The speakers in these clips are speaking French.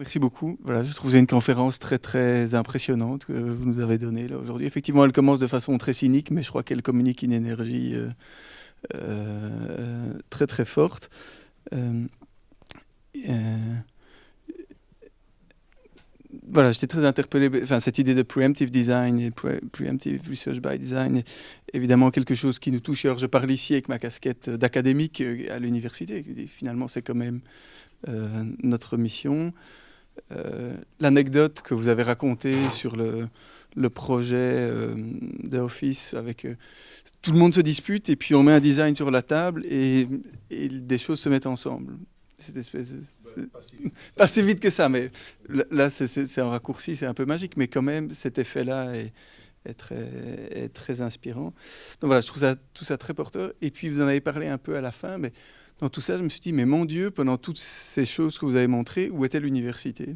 Merci beaucoup. Voilà, je trouve que c'est une conférence très très impressionnante que vous nous avez donnée là aujourd'hui. Effectivement, elle commence de façon très cynique, mais je crois qu'elle communique une énergie très très forte. Euh, euh, voilà, j'étais très interpellé. Enfin, cette idée de preemptive design et preemptive research by design est évidemment quelque chose qui nous touche. Alors, je parle ici avec ma casquette d'académique à l'université. Finalement, c'est quand même notre mission. L'anecdote que vous avez racontée sur le projet de Office avec tout le monde se dispute et puis on met un design sur la table et des choses se mettent ensemble. Cette espèce de... Pas si vite que ça, mais là c'est un raccourci, c'est un peu magique, mais quand même cet effet-là est très inspirant. Donc voilà, je trouve tout ça très porteur. Et puis vous en avez parlé un peu à la fin, mais dans tout ça, je me suis dit, mais mon Dieu, pendant toutes ces choses que vous avez montrées, où était l'université?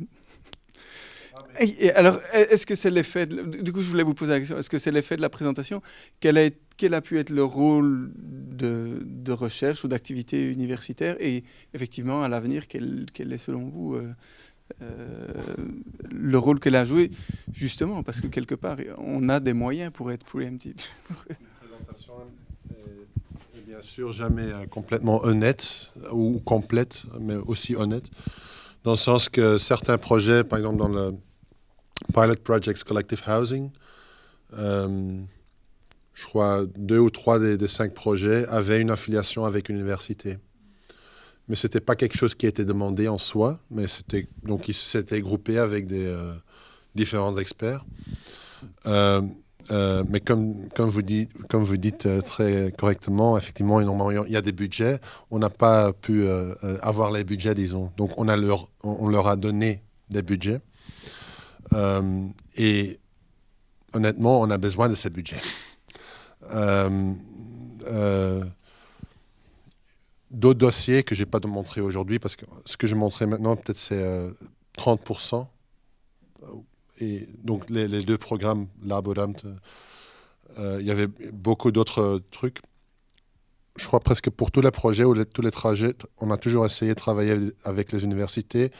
Et alors, est-ce que c'est l'effet... Du coup, je voulais vous poser la question, est-ce que c'est l'effet de la présentation? Quel a pu être le rôle de recherche ou d'activité universitaire? Et effectivement, à l'avenir, quel est selon vous le rôle qu'elle a joué? Justement, parce que quelque part, on a des moyens pour être preemptive. Une présentation est bien sûr jamais complètement honnête ou complète, mais aussi honnête, dans le sens que certains projets, par exemple dans le Pilot Projects Collective Housing, je crois 2 ou 3 des 5 projets avaient une affiliation avec une université. Mais ce n'était pas quelque chose qui était demandé en soi, mais donc ils s'étaient groupés avec des différents experts. Mais comme vous dites très correctement, effectivement, il y a des budgets. On n'a pas pu avoir les budgets, disons. Donc, on leur a donné des budgets. Et honnêtement, on a besoin de ces budgets. D'autres dossiers que je n'ai pas montré aujourd'hui, parce que ce que je montrais maintenant, peut-être c'est 30%. Et donc les 2 programmes, Laboramt, il y avait beaucoup d'autres trucs. Je crois presque pour tous les projets ou tous les trajets, on a toujours essayé de travailler avec les universités.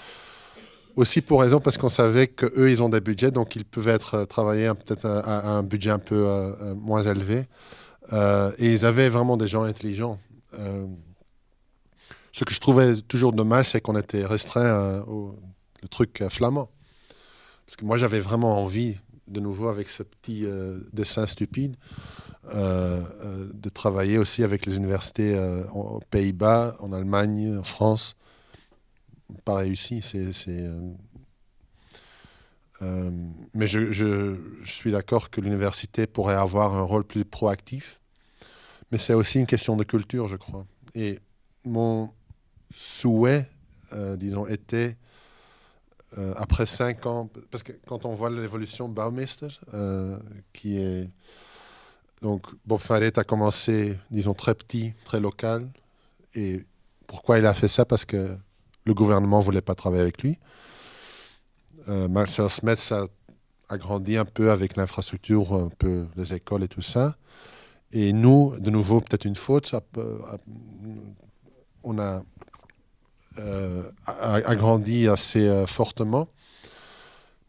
Aussi pour raison parce qu'on savait qu'eux, ils ont des budgets, donc ils pouvaient être travaillés peut-être à un budget un peu moins élevé. Et ils avaient vraiment des gens intelligents. Ce que je trouvais toujours dommage, c'est qu'on était restreint au truc flamand. Parce que moi, j'avais vraiment envie, de nouveau, avec ce petit dessin stupide, de travailler aussi avec les universités aux Pays-Bas, en Allemagne, en France. Pas réussi. Mais je suis d'accord que l'université pourrait avoir un rôle plus proactif. Mais c'est aussi une question de culture, je crois. Et mon souhait, disons, était... après 5 ans, parce que quand on voit l'évolution de Baumeister, qui est... Donc, Bob Faret a commencé, disons, très petit, très local. Et pourquoi il a fait ça? Parce que le gouvernement ne voulait pas travailler avec lui. Marcel Smets a grandi un peu avec l'infrastructure, un peu les écoles et tout ça. Et nous, de nouveau, peut-être une faute, on a agrandi assez fortement.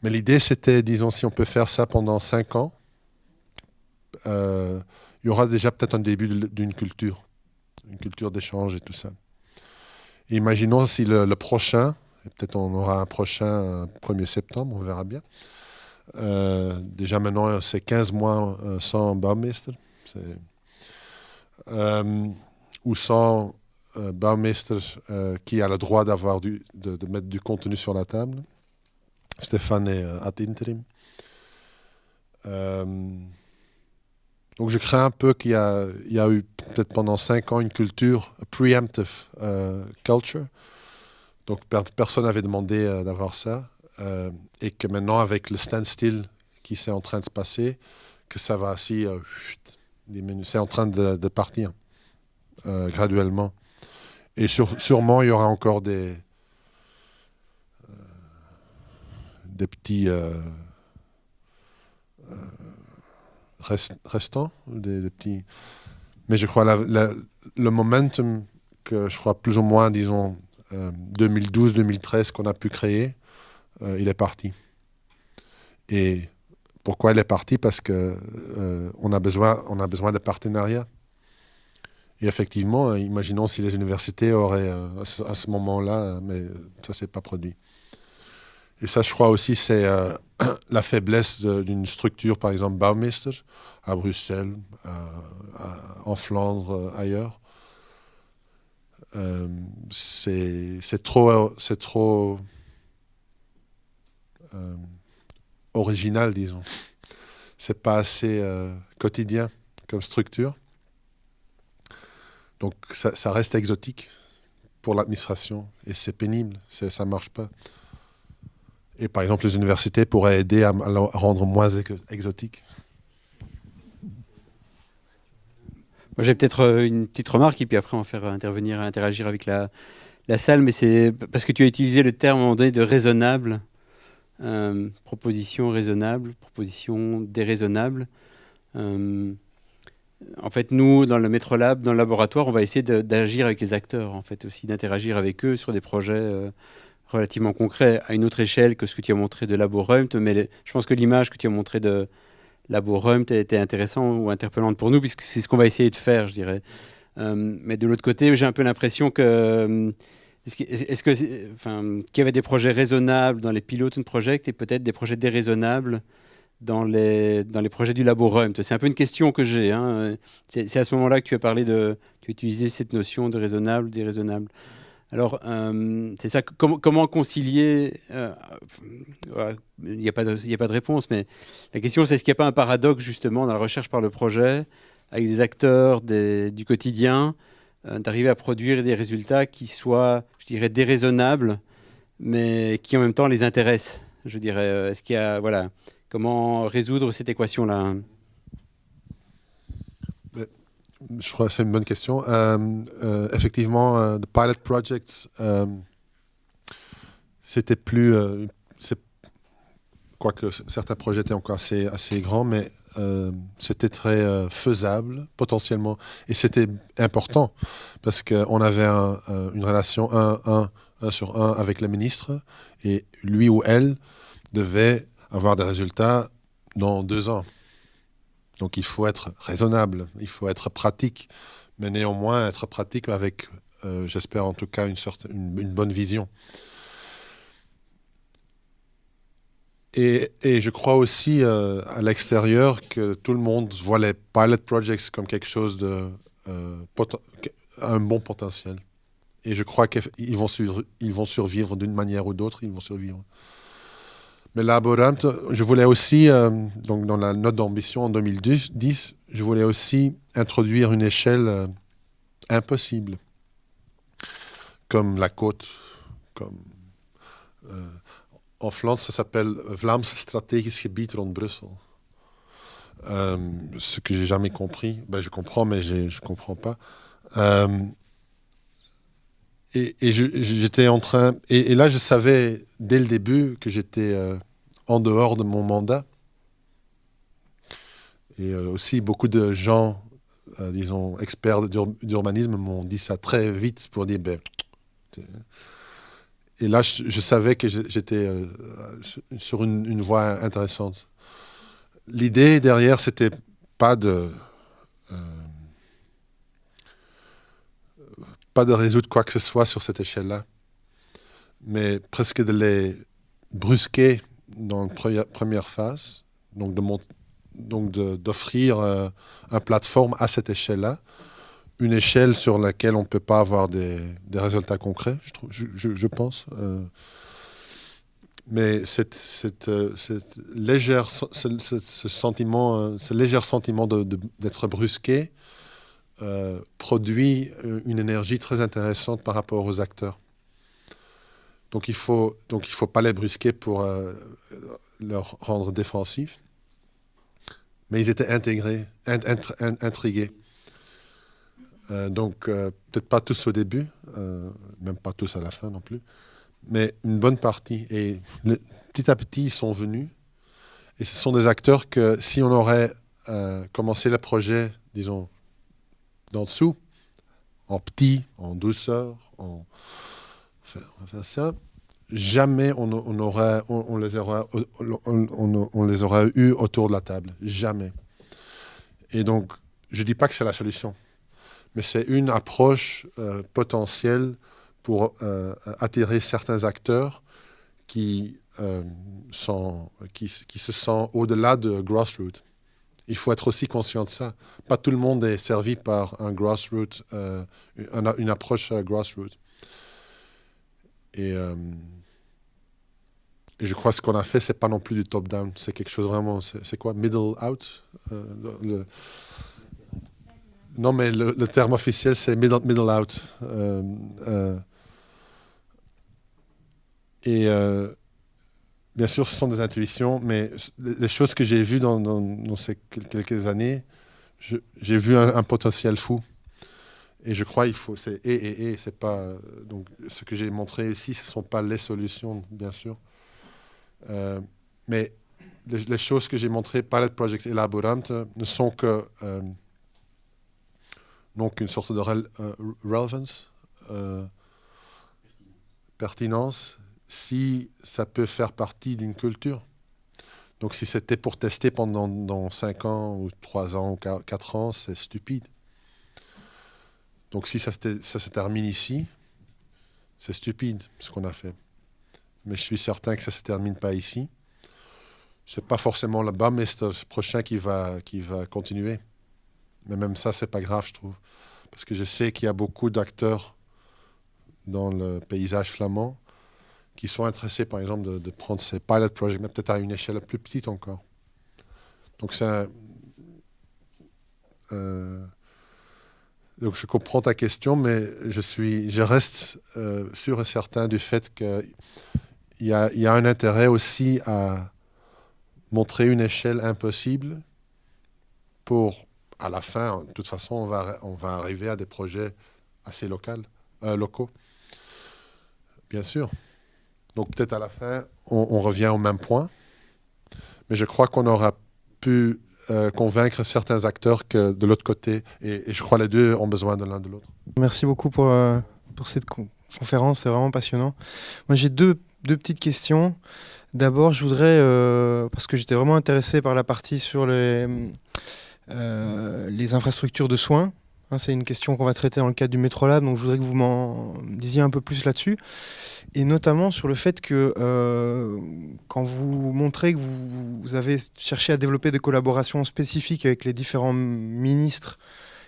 Mais l'idée, c'était, disons, si on peut faire ça pendant 5 ans, il y aura déjà peut-être un début d'une culture, une culture d'échange et tout ça. Et imaginons si le prochain, et peut-être on aura un prochain 1er septembre, on verra bien. Déjà maintenant, c'est 15 mois sans Baumeister. Ou sans Baumeister qui a le droit de mettre du contenu sur la table. Stéphane est ad interim. Donc je crains un peu qu'il y a eu peut-être pendant 5 ans une culture, a preemptive culture. Donc personne n'avait demandé d'avoir ça. Et que maintenant avec le standstill qui est en train de se passer, que ça va aussi diminuer. C'est en train de partir graduellement. Et sûrement il y aura encore des petits... restants, des petits... Mais je crois le momentum que je crois plus ou moins, disons, 2012-2013 qu'on a pu créer, il est parti. Et pourquoi il est parti? Parce que on a besoin de partenariats. Et effectivement, imaginons si les universités auraient à ce moment-là, mais ça s'est pas produit. Et ça, je crois aussi, c'est la faiblesse d'une structure, par exemple Baumeister, à Bruxelles, en Flandre, ailleurs. C'est trop original, disons. C'est pas assez quotidien comme structure. Donc ça reste exotique pour l'administration et c'est pénible, ça marche pas. Et par exemple, les universités pourraient aider à le rendre moins exotique. Moi, j'ai peut-être une petite remarque et puis après on va faire interagir avec la salle, mais c'est parce que tu as utilisé le terme à un moment donné de raisonnable, proposition raisonnable, proposition déraisonnable. En fait, nous, dans le MetroLab, dans le laboratoire, on va essayer d'agir avec les acteurs, en fait, aussi d'interagir avec eux sur des projets relativement concrets, à une autre échelle que ce que tu as montré de Laborumt, mais je pense que l'image que tu as montrée de Laborumt était intéressante ou interpellante pour nous, puisque c'est ce qu'on va essayer de faire, je dirais. Mais de l'autre côté, j'ai un peu l'impression que... qu'il y avait des projets raisonnables dans les pilotes project et peut-être des projets déraisonnables dans les projets du Laborumt. C'est un peu une question que j'ai. Hein. C'est à ce moment-là que tu as utilisé cette notion de raisonnable, déraisonnable. Alors, c'est ça, comment concilier voilà, il n'y a pas de réponse, mais la question, c'est est-ce qu'il n'y a pas un paradoxe, justement, dans la recherche par le projet, avec des acteurs du quotidien, d'arriver à produire des résultats qui soient, je dirais, déraisonnables, mais qui, en même temps, les intéressent. Je dirais, est-ce qu'il y a... Voilà, comment résoudre cette équation-là? Je crois que c'est une bonne question. Effectivement, the pilot projects, c'était plus... quoique certains projets étaient encore assez grands, mais c'était très faisable, potentiellement. Et c'était important, parce qu'on avait une relation 1 sur 1 avec le ministre, et lui ou elle devait avoir des résultats dans 2 ans. Donc il faut être raisonnable, il faut être pratique, mais néanmoins être pratique avec, j'espère en tout cas, une bonne vision. Et je crois aussi à l'extérieur que tout le monde voit les pilot projects comme quelque chose un bon potentiel. Et je crois qu'ils vont survivre d'une manière ou d'autre, ils vont survivre. Mais Laborumt, je voulais aussi, donc dans la note d'ambition en 2010, je voulais aussi introduire une échelle impossible, comme la côte, comme en Flandre, ça s'appelle Vlaams Strategisch Gebied rond Brussel. Ce que j'ai jamais compris, je comprends, mais je comprends pas. Et j'étais en train, et là je savais dès le début que j'étais en dehors de mon mandat. Et aussi beaucoup de gens, disons experts d'urbanisme, m'ont dit ça très vite pour dire et là je savais que j'étais sur une voie intéressante. L'idée derrière, c'était pas de résoudre quoi que ce soit sur cette échelle-là, mais presque de les brusquer dans la première phase, donc d'offrir une plateforme à cette échelle-là, une échelle sur laquelle on ne peut pas avoir des résultats concrets, je pense. Mais ce léger sentiment d'être brusqué produit une énergie très intéressante par rapport aux acteurs. Donc il faut pas les brusquer pour leur rendre défensifs. Mais ils étaient intrigués. Donc peut-être pas tous au début, même pas tous à la fin non plus, mais une bonne partie. Et petit à petit, ils sont venus. Et ce sont des acteurs que si on aurait commencé le projet, disons, d'en dessous, en petit, en douceur, on va faire ça, jamais on les aurait eu autour de la table. Jamais. Et donc, je ne dis pas que c'est la solution, mais c'est une approche potentielle pour attirer certains acteurs qui se sentent au-delà de grassroots. Il faut être aussi conscient de ça. Pas tout le monde est servi par un grassroots, une approche grassroots. Et je crois que ce qu'on a fait, c'est pas non plus du top-down. C'est quelque chose vraiment... C'est quoi? Middle out? Non, mais le terme officiel, c'est middle out. Bien sûr, ce sont des intuitions, mais les choses que j'ai vues dans ces quelques années, j'ai vu un potentiel fou. Et je crois qu'il faut... c'est pas... Donc, ce que j'ai montré ici, ce ne sont pas les solutions, bien sûr. Mais les choses que j'ai montrées, Pilot Projects et Laborant, ne sont que... donc, une sorte de relevance, pertinence, si ça peut faire partie d'une culture. Donc, si c'était pour tester pendant 5 ans, ou 3 ans, ou 4 ans, c'est stupide. Donc, si ça se termine ici, c'est stupide, ce qu'on a fait. Mais je suis certain que ça ne se termine pas ici. Ce n'est pas forcément là-bas, mais c'est le prochain qui va continuer. Mais même ça, ce n'est pas grave, je trouve. Parce que je sais qu'il y a beaucoup d'acteurs dans le paysage flamand qui sont intéressés, par exemple, de prendre ces pilot projects, mais peut-être à une échelle plus petite encore. Donc, donc je comprends ta question, mais je reste sûr et certain du fait qu'il y a un intérêt aussi à montrer une échelle impossible pour, à la fin, de toute façon, on va arriver à des projets assez locaux. Bien sûr. Donc peut-être à la fin, on revient au même point. Mais je crois qu'on aura pu convaincre certains acteurs que de l'autre côté, et je crois les deux ont besoin de l'un de l'autre. Merci beaucoup pour cette conférence, c'est vraiment passionnant. Moi j'ai deux petites questions. D'abord, je voudrais, parce que j'étais vraiment intéressé par la partie sur les infrastructures de soins. Hein, c'est une question qu'on va traiter dans le cadre du Metrolab, donc je voudrais que vous m'en disiez un peu plus là-dessus. Et notamment sur le fait que quand vous montrez que vous avez cherché à développer des collaborations spécifiques avec les différents ministres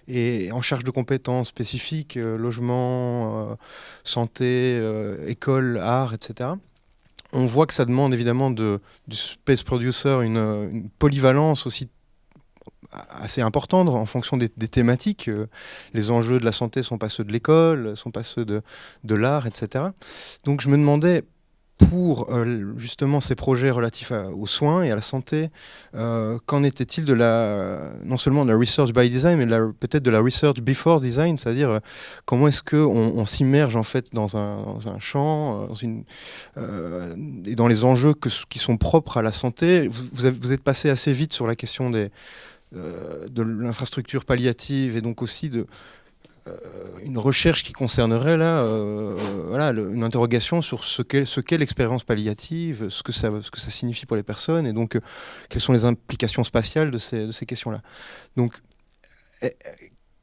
et en charge de compétences spécifiques, logement, santé, école, art, etc., on voit que ça demande évidemment du space producer une polyvalence aussi assez importante en fonction des thématiques. Les enjeux de la santé ne sont pas ceux de l'école, ne sont pas ceux de l'art, etc. Donc je me demandais, pour justement ces projets relatifs aux soins et à la santé, qu'en était-il non seulement de la research by design, mais peut-être de la research before design, c'est-à-dire comment est-ce qu'on s'immerge en fait dans un champ et dans les enjeux qui sont propres à la santé. Vous êtes passé assez vite sur la question de l'infrastructure palliative et donc aussi une recherche qui concernerait là, une interrogation sur ce qu'est l'expérience palliative, ce que ça signifie pour les personnes et donc quelles sont les implications spatiales de ces questions-là. Donc,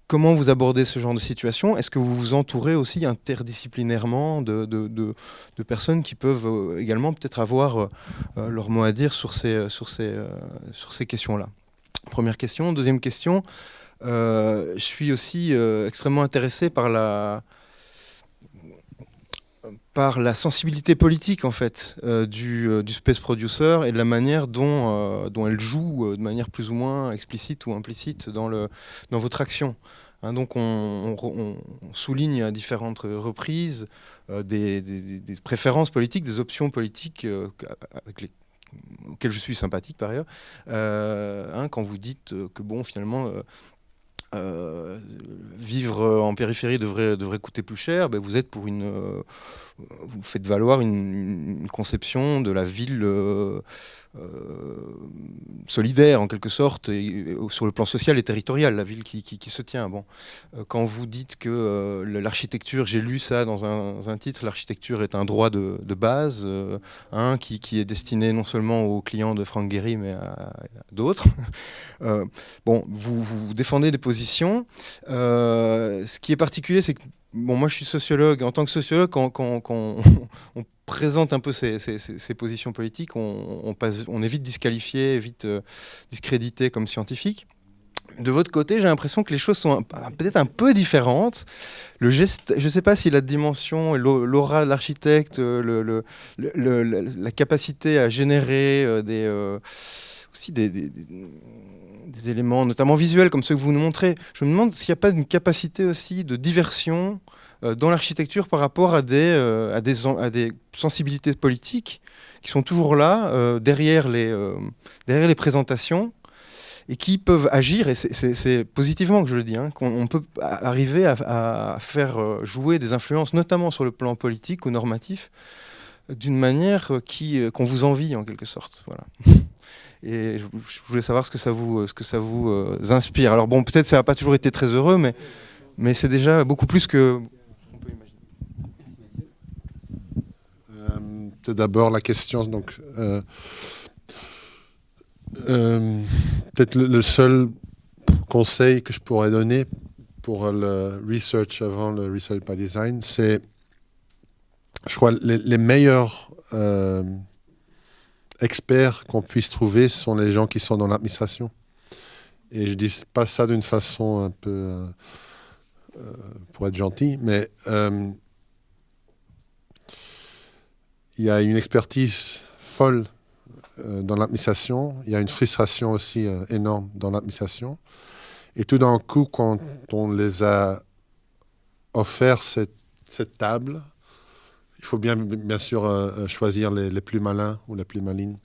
comment vous abordez ce genre de situation? Est-ce que vous vous entourez aussi interdisciplinairement de personnes qui peuvent également peut-être avoir leur mot à dire sur ces questions-là? Première question. Deuxième question, je suis aussi extrêmement intéressé par la sensibilité politique en fait du space producer et de la manière dont elle joue de manière plus ou moins explicite ou implicite dans votre action. Hein, donc on souligne à différentes reprises des préférences politiques, des options politiques auxquelles je suis sympathique par ailleurs, quand vous dites que bon finalement vivre en périphérie devrait coûter plus cher, ben vous êtes pour vous faites valoir une conception de la ville solidaire en quelque sorte, et sur le plan social et territorial, la ville qui se tient. Bon, quand vous dites que l'architecture, j'ai lu ça dans un titre, l'architecture est un droit de base, qui est destiné non seulement aux clients de Franck Gehry, mais à d'autres. Bon, vous défendez des positions. Ce qui est particulier, c'est que bon, moi je suis sociologue. En tant que sociologue, quand on présente un peu ces positions politiques, on est vite disqualifié, vite discrédité comme scientifique. De votre côté, j'ai l'impression que les choses sont peut-être un peu différentes. Le geste, je ne sais pas si la dimension, l'aura de l'architecte, la capacité à générer aussi des éléments, notamment visuels, comme ceux que vous nous montrez. Je me demande s'il n'y a pas une capacité aussi de diversion dans l'architecture par rapport à des sensibilités politiques qui sont toujours là, derrière les présentations, et qui peuvent agir, et c'est positivement que je le dis, qu'on peut arriver à faire jouer des influences, notamment sur le plan politique ou normatif, d'une manière qu'on vous envie en quelque sorte. Voilà. Et je voulais savoir ce que ça vous inspire. Alors bon, peut-être ça n'a pas toujours été très heureux, mais c'est déjà beaucoup plus que on peut imaginer. Peut-être d'abord la question, donc peut-être le seul conseil que je pourrais donner pour le research avant le research by design, c'est, je crois, les meilleurs experts qu'on puisse trouver sont les gens qui sont dans l'administration. Et je dis pas ça d'une façon un peu pour être gentil, mais il y a une expertise folle dans l'administration, il y a une frustration aussi énorme dans l'administration. Et tout d'un coup, quand on les a offert cette table, il faut bien sûr choisir les plus malins ou les plus malines.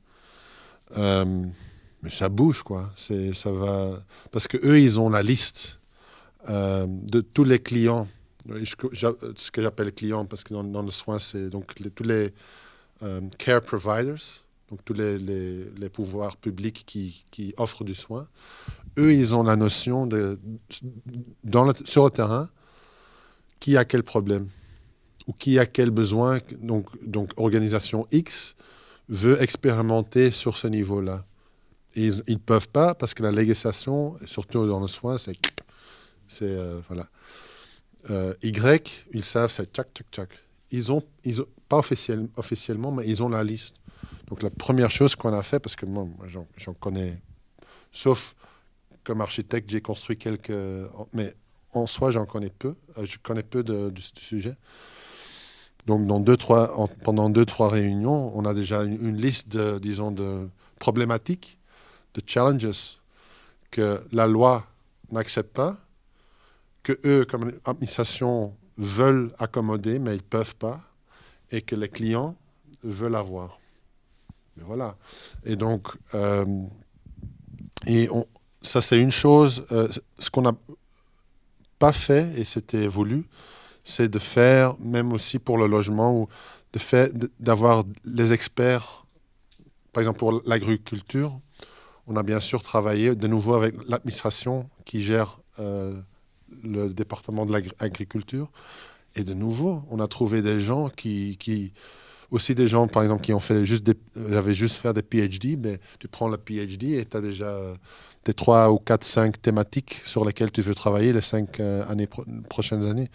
Mais ça bouge, quoi. Ça va... Parce qu'eux, ils ont la liste de tous les clients. Ce que j'appelle clients, parce que dans le soin, c'est donc tous les care providers, donc tous les pouvoirs publics qui offrent du soin. Eux, ils ont la notion sur le terrain, qui a quel problème ou qui a quel besoin. Donc organisation X veut expérimenter sur ce niveau-là. Et ils ne peuvent pas parce que la législation, surtout dans le soin, c'est voilà. Y, ils savent, c'est tchac, tchac, tchac. Ils ont pas officiellement, mais ils ont la liste. Donc la première chose qu'on a fait, parce que moi j'en connais, sauf comme architecte, j'ai construit quelques... Mais en soi, j'en connais peu. Je connais peu du sujet. Donc pendant 2-3 réunions, on a déjà une liste de problématiques, de challenges que la loi n'accepte pas, que eux, comme administration, veulent accommoder, mais ils ne peuvent pas, et que les clients veulent avoir. Et voilà. Et donc, ça c'est une chose. Ce qu'on n'a pas fait, et c'était voulu, c'est de faire, même aussi pour le logement, ou d'avoir les experts, par exemple pour l'agriculture. On a bien sûr travaillé de nouveau avec l'administration qui gère le département de l'agriculture. Et de nouveau, on a trouvé des gens aussi des gens, par exemple, qui ont fait avaient juste fait des PhD, mais tu prends le PhD et tu as déjà tes 3 ou 4, 5 thématiques sur lesquelles tu veux travailler les 5 prochaines années.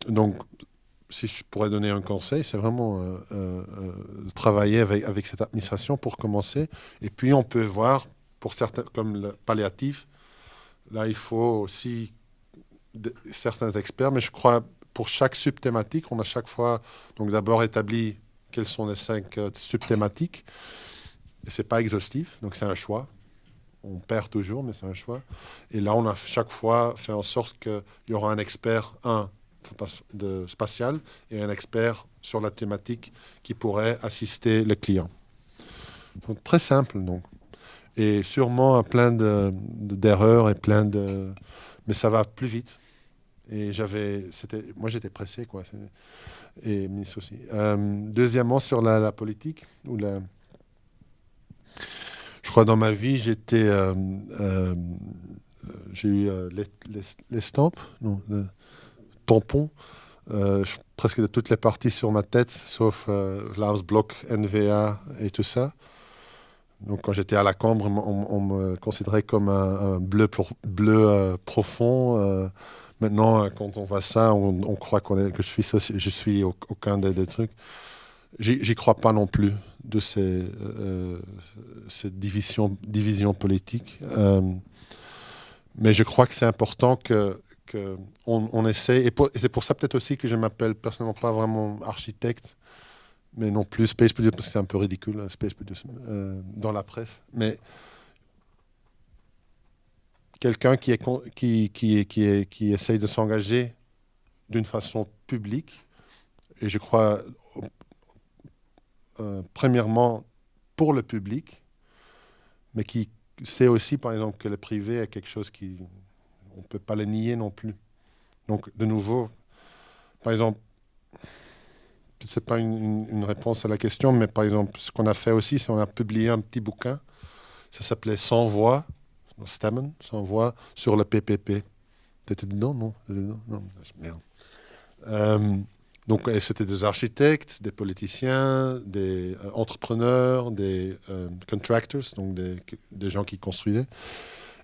Donc, si je pourrais donner un conseil, c'est vraiment travailler avec cette administration pour commencer. Et puis, on peut voir, pour certains, comme le palliatif, là, il faut aussi certains experts, mais je crois pour chaque subthématique, on a chaque fois donc d'abord établi quelles sont les 5 subthématiques. Et c'est pas exhaustif, donc c'est un choix. On perd toujours, mais c'est un choix. Et là, on a chaque fois fait en sorte qu'il y aura un expert, de spatial, et un expert sur la thématique qui pourrait assister le client. Donc, très simple, donc. Et sûrement plein d'erreurs et plein de... mais ça va plus vite. Et moi, j'étais pressé, quoi. Et ministre aussi. Deuxièmement, sur la politique, je crois dans ma vie, j'ai eu l'estampe, non, le tampon, presque de toutes les parties sur ma tête, sauf Vlaams Blok, NVA et tout ça. Donc quand j'étais à la Cambre, on me considérait comme un bleu profond. Maintenant, quand on voit ça, on croit que je suis aucun des trucs. J'y crois pas non plus de cette division politique. Mais je crois que c'est important qu'on essaie, et c'est pour ça peut-être aussi que je m'appelle personnellement pas vraiment architecte, mais non plus Space Producer, parce que c'est un peu ridicule, Space Producer, dans la presse. Mais quelqu'un qui essaye de s'engager d'une façon publique, et je crois, premièrement, pour le public, mais qui sait aussi, par exemple, que le privé est quelque chose on ne peut pas le nier non plus. Donc, de nouveau, par exemple, ce n'est pas une réponse à la question, mais par exemple, ce qu'on a fait aussi, c'est qu'on a publié un petit bouquin, ça s'appelait 100 voix, Stemmen, 100 voix sur le PPP. T'étais dedans, non? Non, merde. Donc, c'était des architectes, des politiciens, des entrepreneurs, des contractors, donc des gens qui construisaient.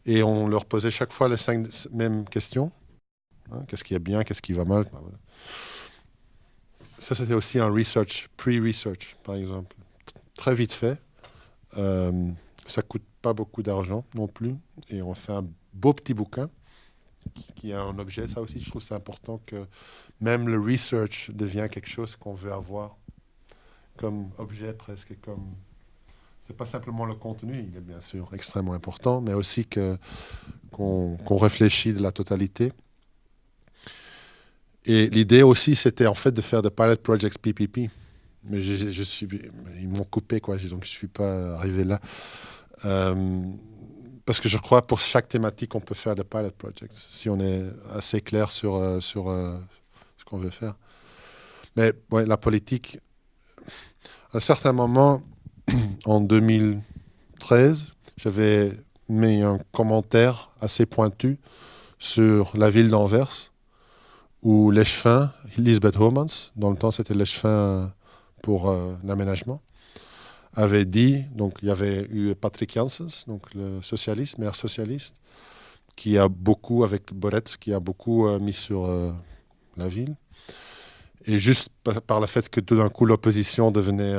Et on leur posait chaque fois les 5 mêmes questions. Hein, qu'est-ce qui est bien, qu'est-ce qui va mal? Ça, c'était aussi un pre-research, par exemple. Très vite fait. Ça ne coûte pas beaucoup d'argent non plus. Et on fait un beau petit bouquin qui a un objet. Ça aussi, je trouve que c'est important que même le research devient quelque chose qu'on veut avoir comme objet presque. C'est pas simplement le contenu, il est bien sûr extrêmement important, mais aussi qu'on réfléchit de la totalité. Et l'idée aussi, c'était en fait de faire des pilot projects PPP. Mais ils m'ont coupé, quoi, donc je ne suis pas arrivé là. Parce que je crois pour chaque thématique, on peut faire des pilot projects, si on est assez clair sur ce qu'on veut faire. Mais ouais, la politique, à un certain moment, en 2013, j'avais mis un commentaire assez pointu sur la ville d'Anvers, où l'échevin, Lisbeth Homans, dans le temps c'était l'échevin pour l'aménagement, avait dit, donc il y avait eu Patrick Janssens, donc le socialiste, maire socialiste, qui a beaucoup, avec Borret, qui a beaucoup mis sur la ville. Et juste par le fait que tout d'un coup l'opposition devenait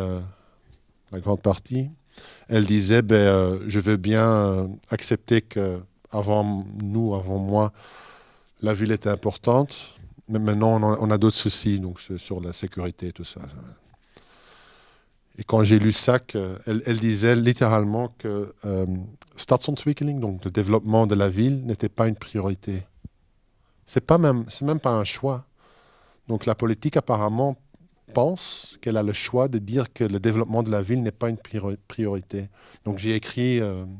la grande partie, elle disait, je veux bien accepter qu'avant moi, la ville était importante, mais maintenant on a d'autres soucis, donc sur la sécurité et tout ça. Et quand j'ai lu ça, elle disait littéralement que stadsontwikkeling, donc le développement de la ville, n'était pas une priorité. C'est même pas un choix. Donc la politique apparemment pense qu'elle a le choix de dire que le développement de la ville n'est pas une priorité. Donc j'ai écrit une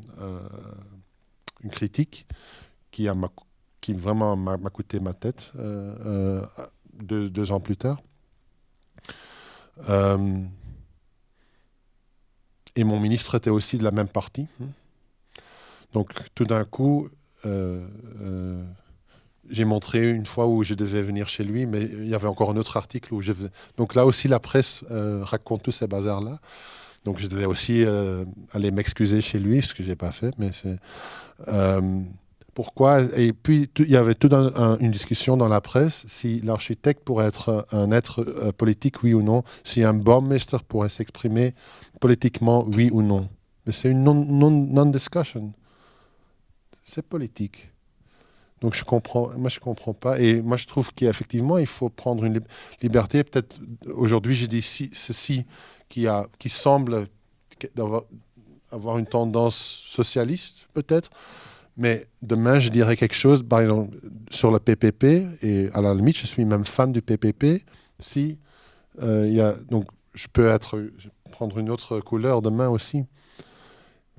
critique qui vraiment m'a coûté ma tête 2 ans plus tard. Et mon ministre était aussi de la même partie. Donc tout d'un coup, j'ai montré une fois où je devais venir chez lui, mais il y avait encore un autre article où donc là aussi, la presse raconte tous ces bazars-là. Donc je devais aussi aller m'excuser chez lui, ce que je n'ai pas fait. Mais c'est pourquoi. Et puis il y avait toute une discussion dans la presse si l'architecte pourrait être un être politique, oui ou non, si un bourgmestre pourrait s'exprimer politiquement, oui ou non. Mais c'est une non-discussion. C'est politique. Donc moi je comprends pas. Et moi je trouve qu'effectivement il faut prendre une liberté. Peut-être aujourd'hui j'ai dit ceci qui semble avoir une tendance socialiste peut-être. Mais demain je dirais quelque chose, par exemple sur le PPP, et à la limite je suis même fan du PPP. Si donc je peux prendre une autre couleur demain aussi.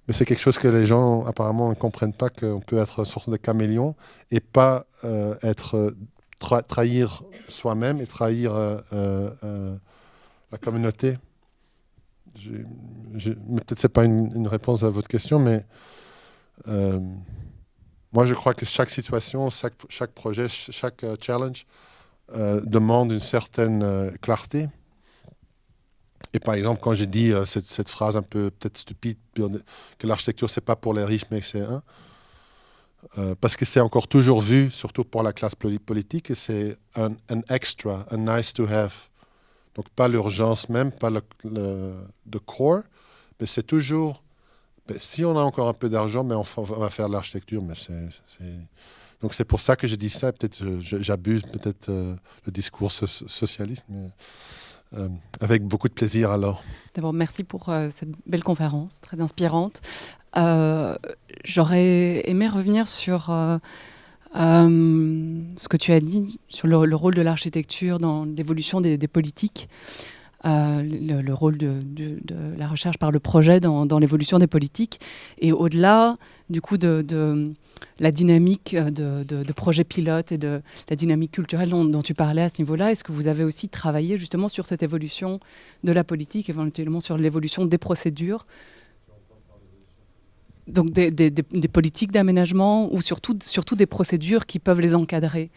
Mais c'est quelque chose que les gens apparemment ne comprennent pas, qu'on peut être une sorte de caméléon et pas trahir soi-même et trahir la communauté. Peut-être c'est pas une réponse à votre question, mais moi je crois que chaque situation, chaque projet, chaque challenge demande une certaine clarté. Et par exemple, quand j'ai dit cette phrase un peu peut-être stupide, que l'architecture, c'est pas pour les riches, mais c'est parce que c'est encore toujours vu, surtout pour la classe politique, et c'est un extra, un nice to have. Donc pas l'urgence même, pas le core, mais c'est toujours, si on a encore un peu d'argent, mais on va faire de l'architecture. Mais donc c'est pour ça que je dis ça, peut-être j'abuse peut-être le discours socialiste, mais... avec beaucoup de plaisir alors. D'abord, merci pour cette belle conférence, très inspirante. J'aurais aimé revenir sur ce que tu as dit sur le rôle de l'architecture dans l'évolution des politiques, le rôle de la recherche par le projet dans l'évolution des politiques, et au-delà du coup de la dynamique de projets pilotes et de la dynamique culturelle dont tu parlais à ce niveau-là. Est-ce que vous avez aussi travaillé justement sur cette évolution de la politique, éventuellement sur l'évolution des procédures, donc des politiques d'aménagement, ou surtout des procédures qui peuvent les encadrer?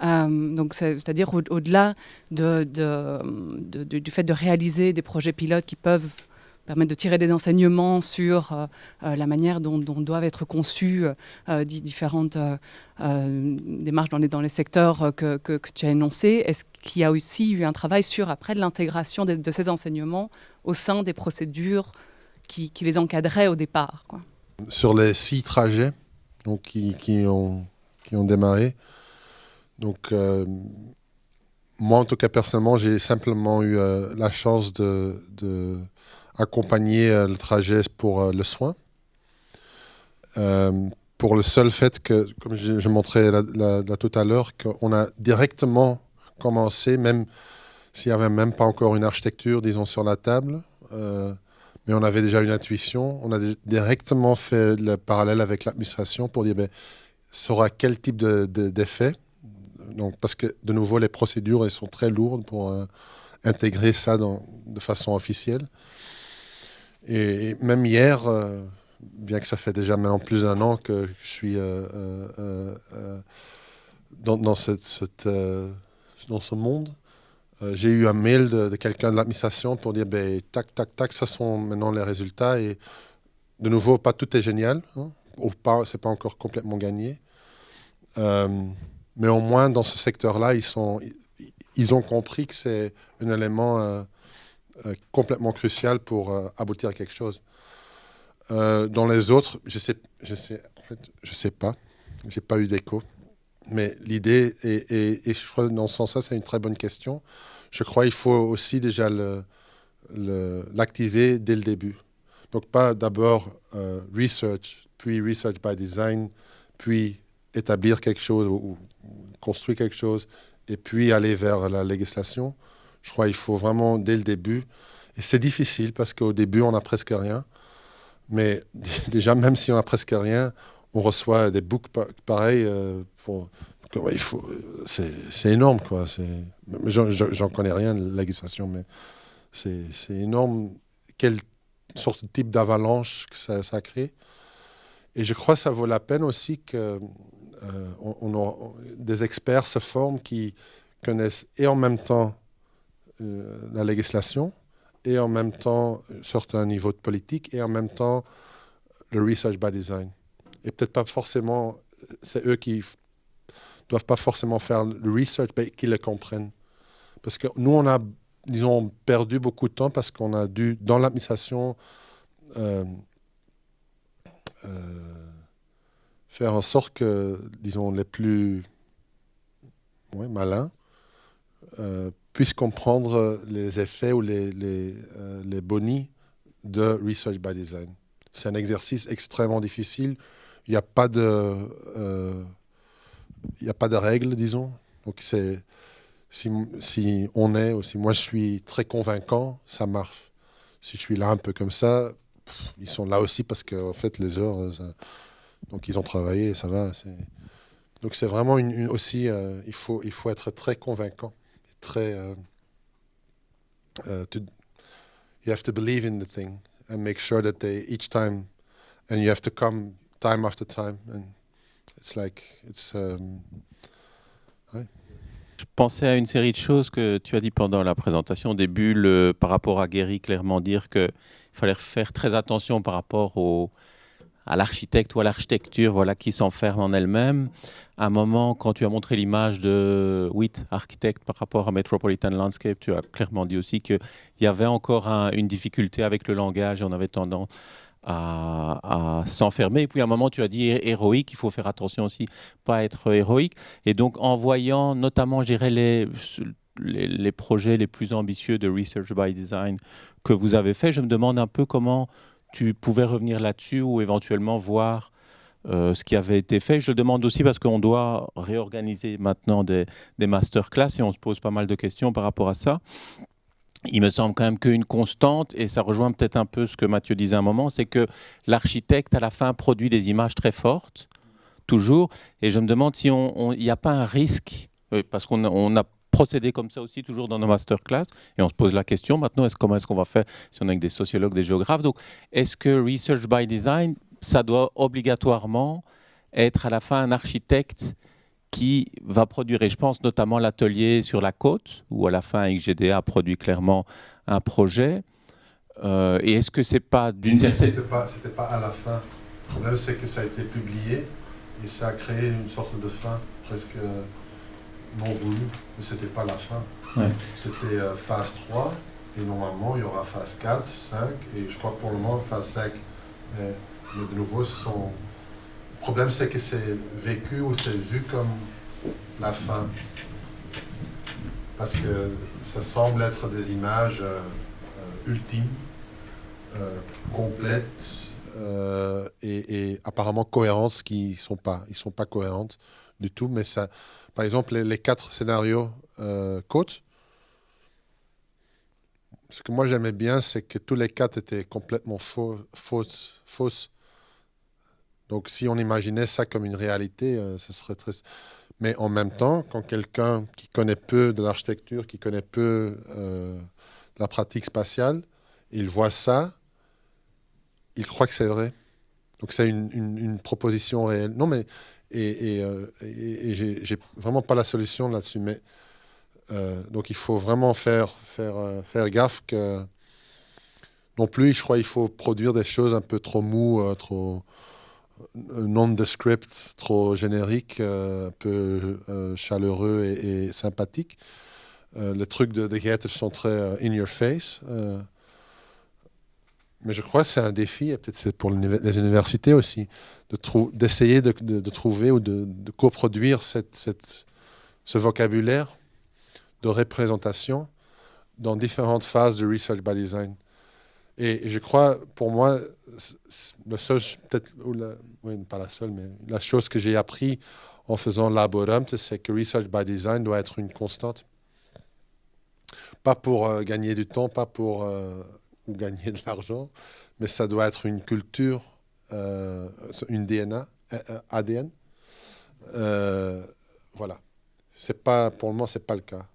Donc c'est-à-dire au-delà du fait de réaliser des projets pilotes qui peuvent permettre de tirer des enseignements sur la manière dont doivent être conçues différentes démarches dans les secteurs que tu as énoncés. Est-ce qu'il y a aussi eu un travail sur après de l'intégration de ces enseignements au sein des procédures qui les encadraient au départ, quoi? Sur les 6 trajets donc, qui ont démarré, donc moi en tout cas personnellement j'ai simplement eu la chance de accompagner le trajet pour le soin, pour le seul fait que, comme je montrais là tout à l'heure, qu'on a directement commencé, même s'il n'y avait même pas encore une architecture, disons, sur la table, mais on avait déjà une intuition. On a directement fait le parallèle avec l'administration pour dire, ça aura quel type d'effet. Donc, parce que, de nouveau, les procédures, elles sont très lourdes pour intégrer ça de façon officielle. Et même hier, bien que ça fait déjà maintenant plus d'un an que je suis dans ce monde, j'ai eu un mail de quelqu'un de l'administration pour dire tac, tac, tac, ça sont maintenant les résultats. Et de nouveau, pas tout est génial, hein, c'est pas encore complètement gagné. Mais au moins, dans ce secteur-là, ils ont compris que c'est un élément complètement crucial pour aboutir à quelque chose. Dans les autres, je sais pas. J'ai pas eu d'écho. Mais l'idée, et je crois que dans ce sens-là, c'est une très bonne question. Je crois qu'il faut aussi déjà l'activer dès le début. Donc pas d'abord research, puis research by design, puis établir quelque chose ou construire quelque chose, et puis aller vers la législation. Je crois qu'il faut vraiment dès le début. Et c'est difficile parce qu'au début, on n'a presque rien. Mais déjà, même si on n'a presque rien, on reçoit des books pareils. C'est énorme, quoi. J'en connais rien de législation, mais c'est énorme quelle sorte de type d'avalanche que ça crée. Et je crois que ça vaut la peine aussi que des experts se forment qui connaissent et en même temps la législation, et en même temps certains niveaux de politique, et en même temps le research by design. Et peut-être pas forcément, c'est eux qui doivent pas forcément faire le research, mais qu'ils le comprennent. Parce que nous, on a, disons, perdu beaucoup de temps parce qu'on a dû, dans l'administration, faire en sorte que, disons, les plus malins puissent comprendre les effets ou les bonis de research by design. C'est un exercice extrêmement difficile. Il n'y a pas de règles, disons. Donc si moi je suis très convaincant, ça marche. Si je suis là un peu comme ça, ils sont là aussi parce qu'en fait, les heures, donc ils ont travaillé et ça va. Donc c'est vraiment aussi, il faut être très convaincant, très. You have to believe in the thing and make sure that each time, and you have to come time after time, and ouais. Je pensais à une série de choses que tu as dit pendant la présentation au début, par rapport à Guéry, clairement dire qu'il fallait faire très attention par rapport à l'architecte ou à l'architecture, voilà, qui s'enferme en elle-même. À un moment, quand tu as montré l'image de Witt, architecte, par rapport à Metropolitan Landscape, tu as clairement dit aussi qu'il y avait encore une difficulté avec le langage et on avait tendance à s'enfermer. Et puis à un moment, tu as dit héroïque, il faut faire attention aussi, pas être héroïque. Et donc, en voyant notamment, je dirais, les projets les plus ambitieux de Research by Design que vous avez fait, je me demande un peu comment tu pouvais revenir là-dessus ou éventuellement voir ce qui avait été fait. Je demande aussi parce qu'on doit réorganiser maintenant des masterclass et on se pose pas mal de questions par rapport à ça. Il me semble quand même qu'une constante, et ça rejoint peut-être un peu ce que Mathieu disait à un moment, c'est que l'architecte, à la fin, produit des images très fortes, toujours. Et je me demande s'il n'y a pas un risque, parce qu'on a procédé comme ça aussi toujours dans nos masterclass, et on se pose la question maintenant, comment est-ce qu'on va faire si on est avec des sociologues, des géographes. Donc, est-ce que Research by Design, ça doit obligatoirement être à la fin un architecte qui va produire, et je pense notamment l'atelier sur la côte, où à la fin XGDA a produit clairement un projet. Et est-ce que c'est pas d'une certaine... C'était pas à la fin. Le problème, c'est que ça a été publié et ça a créé une sorte de fin presque non voulue, mais c'était pas la fin. Ouais. C'était phase 3 et normalement, il y aura phase 4, 5 et je crois que pour le moment, phase 5. Mais de nouveau, le problème, c'est que c'est vécu ou c'est vu comme la fin. Parce que ça semble être des images ultimes, complètes et apparemment cohérentes, qui sont pas cohérentes du tout. Mais ça, par exemple, les 4 scénarios côte, ce que moi j'aimais bien, c'est que tous les 4 étaient complètement fausses. Donc, si on imaginait ça comme une réalité, ce serait très... Mais en même temps, quand quelqu'un qui connaît peu de l'architecture, qui connaît peu de la pratique spatiale, il voit ça, il croit que c'est vrai. Donc, c'est une proposition réelle. Non, mais... Et j'ai vraiment pas la solution là-dessus. Mais, donc, il faut vraiment faire gaffe que... Non plus, je crois qu'il faut produire des choses un peu trop mous, trop... nondescript, trop générique, un peu chaleureux et sympathique. Les trucs de Geert sont très in your face. Mais je crois que c'est un défi, et peut-être c'est pour les universités aussi, d'essayer de trouver ou de coproduire ce vocabulaire de représentation dans différentes phases de Research by Design. Et je crois, pour moi, le seul, peut-être, oui, pas la seule, mais la chose que j'ai appris en faisant Laborum, c'est que Research by Design doit être une constante. Pas pour gagner du temps, pas pour ou gagner de l'argent, mais ça doit être une culture, une ADN. Voilà. Pour le moment, ce n'est pas le cas.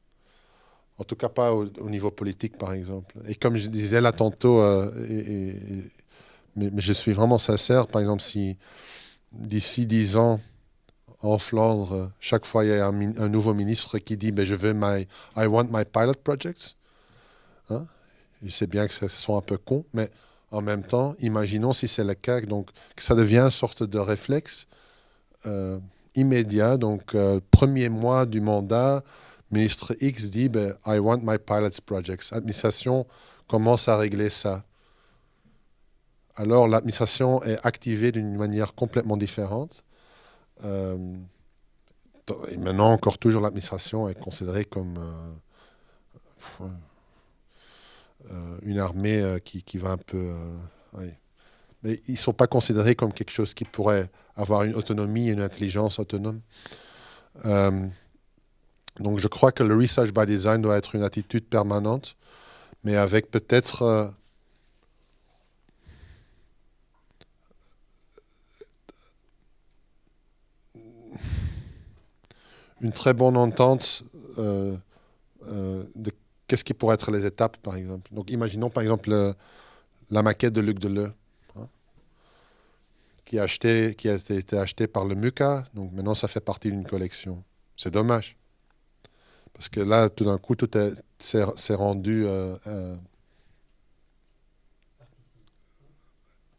En tout cas, pas au niveau politique, par exemple. Et comme je disais là tantôt, mais je suis vraiment sincère, par exemple, si d'ici 10 ans, en Flandre, chaque fois il y a un nouveau ministre qui dit je veux I want my pilot projects. Hein? Je sais bien que ce sont un peu cons, mais en même temps, imaginons si c'est le cas, donc que ça devient une sorte de réflexe immédiat. Donc, premier mois du mandat, ministre X dit I want my pilots projects. L'administration commence à régler ça. Alors l'administration est activée d'une manière complètement différente. Et maintenant, encore toujours, l'administration est considérée comme une armée qui va un peu... oui. Mais ils ne sont pas considérés comme quelque chose qui pourrait avoir une autonomie et une intelligence autonome. Donc je crois que le Research by Design doit être une attitude permanente, mais avec peut-être une très bonne entente de qu'est-ce qui pourrait être les étapes, par exemple. Donc, imaginons, par exemple, la maquette de Luc Deleu, hein, qui a été achetée par le MUCA. Donc, maintenant, ça fait partie d'une collection. C'est dommage. Parce que là, tout d'un coup, s'est rendu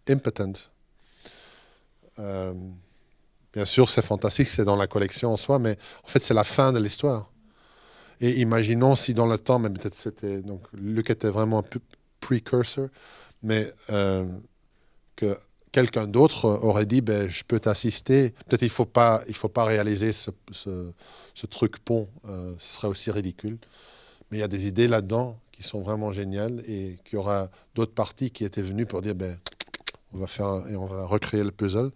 impotent. Bien sûr, c'est fantastique, c'est dans la collection en soi, mais en fait, c'est la fin de l'histoire. Et imaginons si dans le temps, mais peut-être c'était... Donc, Luc était vraiment un precursor, mais que quelqu'un d'autre aurait dit, ben, je peux t'assister. Peut-être il faut pas réaliser ce truc pont. Ce serait aussi ridicule. Mais il y a des idées là-dedans qui sont vraiment géniales et qu'il y aura d'autres parties qui étaient venues pour dire, ben, on va recréer le puzzle.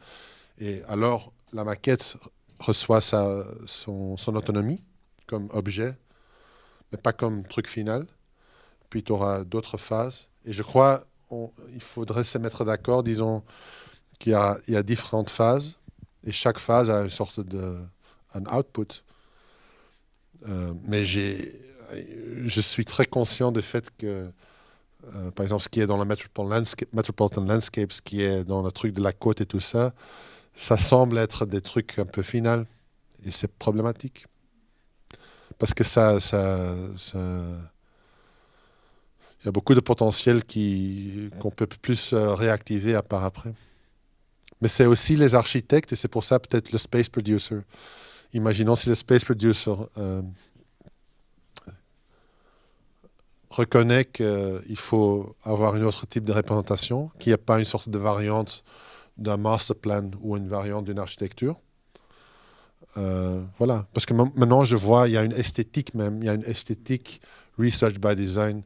Et alors, la maquette reçoit son autonomie comme objet, mais pas comme truc final. Puis tu auras d'autres phases. Et je crois il faudrait se mettre d'accord, disons, qu'il y a différentes phases, et chaque phase a une sorte un output. Mais je suis très conscient du fait que, par exemple, ce qui est dans la Metropolitan Landscape, ce qui est dans le truc de la côte et tout ça, ça semble être des trucs un peu finals. Et c'est problématique. Parce que il y a beaucoup de potentiel qu'on peut plus réactiver à part après. Mais c'est aussi les architectes, et c'est pour ça peut-être le space producer. Imaginons si le space producer reconnaît qu'il faut avoir un autre type de représentation, qu'il n'y a pas une sorte de variante d'un master plan ou une variante d'une architecture. Voilà. Parce que maintenant, je vois, il y a une esthétique même, il y a une esthétique research by design.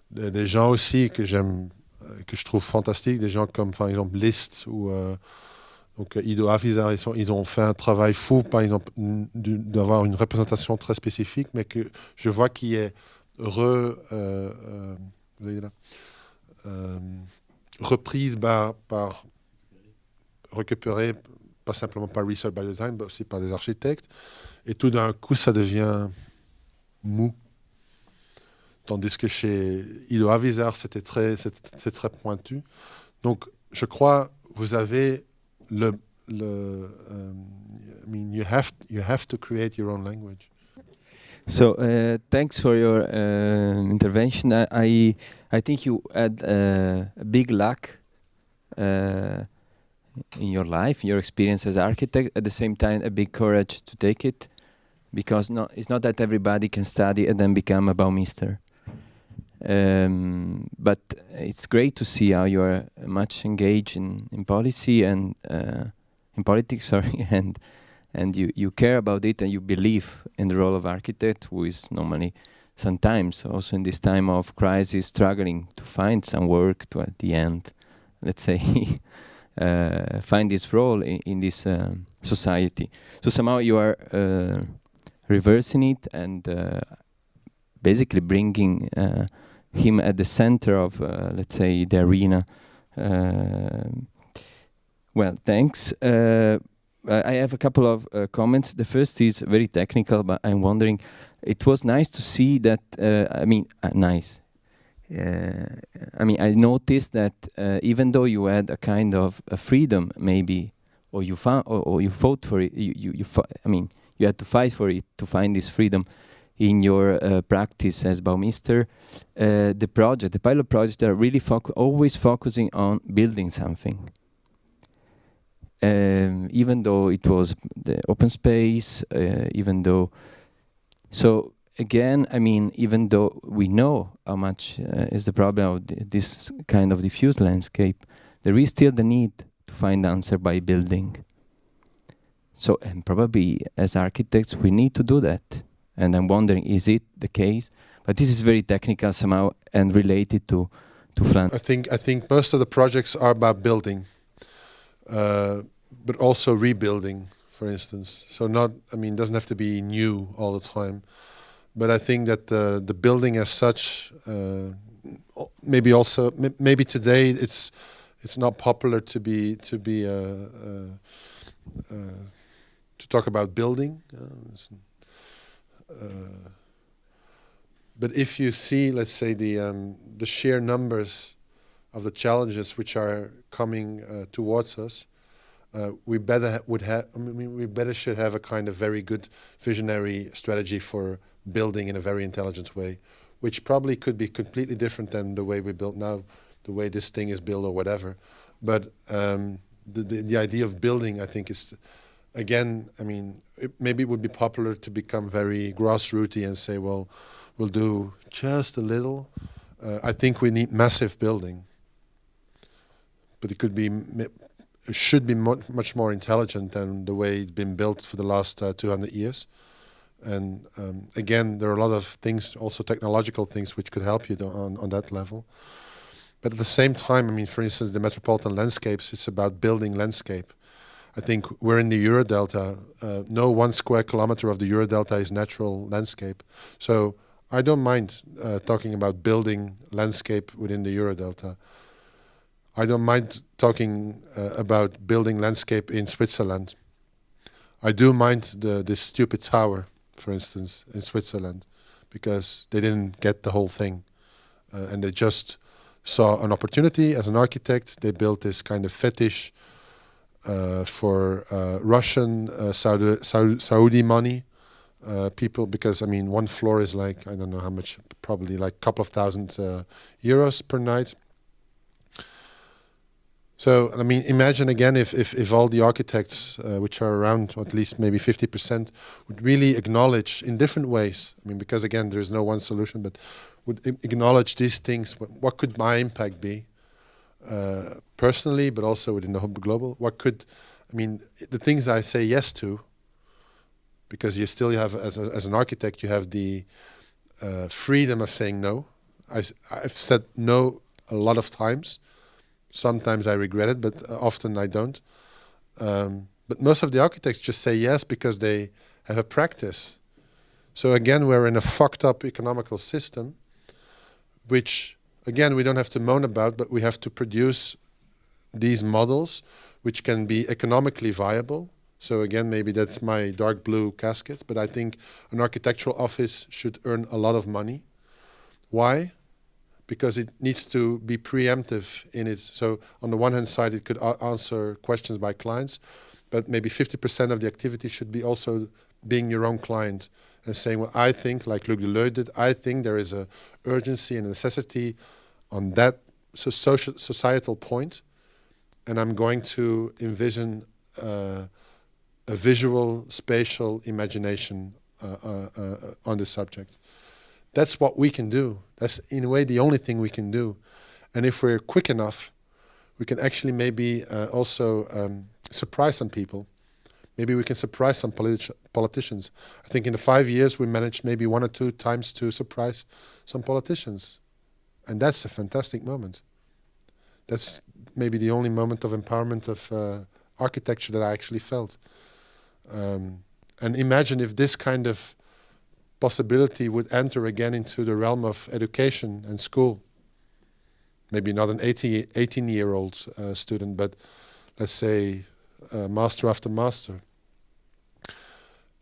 Des gens aussi que j'aime, que je trouve fantastiques, des gens comme par exemple Liszt ou donc Ido Avizar, ils ont fait un travail fou, par exemple, d'avoir une représentation très spécifique, mais que je vois qui est reprise récupérée, pas simplement par Research by Design, mais aussi par des architectes, et tout d'un coup, ça devient mou. Tandis que chez Ido Avizar, c'est très pointu. Donc, je crois, vous avez I mean, you have to create your own language. So, thanks for your intervention. I think you had a big luck in your life, your experience as architect. At the same time, a big courage to take it, because it's not that everybody can study and then become a Baumeister. But it's great to see how you are much engaged in policy and in politics, sorry, and you care about it and you believe in the role of architect, who is normally sometimes also in this time of crisis struggling to find some work to at the end, let's say, find this role in this society. So somehow you are reversing it and basically bringing him at the center of, let's say, the arena. Well, thanks. I have a couple of comments. The first is very technical, but I'm wondering, it was nice to see that, nice. I noticed that even though you had a kind of a freedom, maybe, or you found, or you fought for it, you had to fight for it to find this freedom in your practice as Baumeister. The pilot project, are really always focusing on building something. Even though it was the open space, so again, even though we know how much is the problem of this kind of diffuse landscape, there is still the need to find answer by building. So, and probably as architects, we need to do that. And I'm wondering, is it the case? But this is very technical somehow and related to Flanders. I think most of the projects are about building. But also rebuilding, for instance. So it doesn't have to be new all the time. But I think that the building as such, maybe today it's not popular to talk about building. but if you see, let's say, the sheer numbers of the challenges which are coming towards us, we better should have a kind of very good visionary strategy for building in a very intelligent way, which probably could be completely different than the way we build now, the way this thing is built or whatever. But the idea of building, I think, is, again, I mean, maybe it would be popular to become very grassrooty and say, well, we'll do just a little. I think we need massive building, but it should be much more intelligent than the way it's been built for the last 200 years. And again, there are a lot of things, also technological things, which could help you on that level. But at the same time, I mean, for instance, the metropolitan landscapes, it's about building landscape. I think we're in the Eurodelta. No 1 square kilometer of the Eurodelta is natural landscape. So I don't mind talking about building landscape within the Eurodelta. I don't mind talking about building landscape in Switzerland. I do mind this stupid tower, for instance, in Switzerland, because they didn't get the whole thing. And they just saw an opportunity as an architect. They built this kind of fetish for Russian, Saudi money people, because, I mean, 1 floor is like, I don't know how much, probably like a couple of thousand euros per night. So, I mean, imagine again if all the architects, which are around, or at least maybe 50%, would really acknowledge in different ways. I mean, because again, there is no one solution, but would acknowledge these things. What could my impact be, personally, but also within the global? What could, I mean, the things I say yes to, because you still have, as an architect, you have the freedom of saying no. I've said no a lot of times. Sometimes I regret it, but often I don't. But most of the architects just say yes because they have a practice. So again, we're in a fucked up economical system, which, again, we don't have to moan about, but we have to produce these models which can be economically viable. So again, maybe that's my dark blue casket, but I think an architectural office should earn a lot of money. Why? Because it needs to be preemptive in it. So on the one hand side, it could answer questions by clients, but maybe 50% of the activity should be also being your own client and saying, well, I think, like Luc Deleuze did, I think there is a urgency and a necessity on that societal point, and I'm going to envision a visual, spatial imagination on the subject. That's what we can do. That's, in a way, the only thing we can do. And if we're quick enough, we can actually maybe also surprise some people. Maybe we can surprise some politicians. I think in the 5 years, we managed maybe 1 or 2 times to surprise some politicians. And that's a fantastic moment. That's maybe the only moment of empowerment of architecture that I actually felt. And imagine if this kind of possibility would enter again into the realm of education and school. Maybe not an 18-year-old student, but let's say master after master.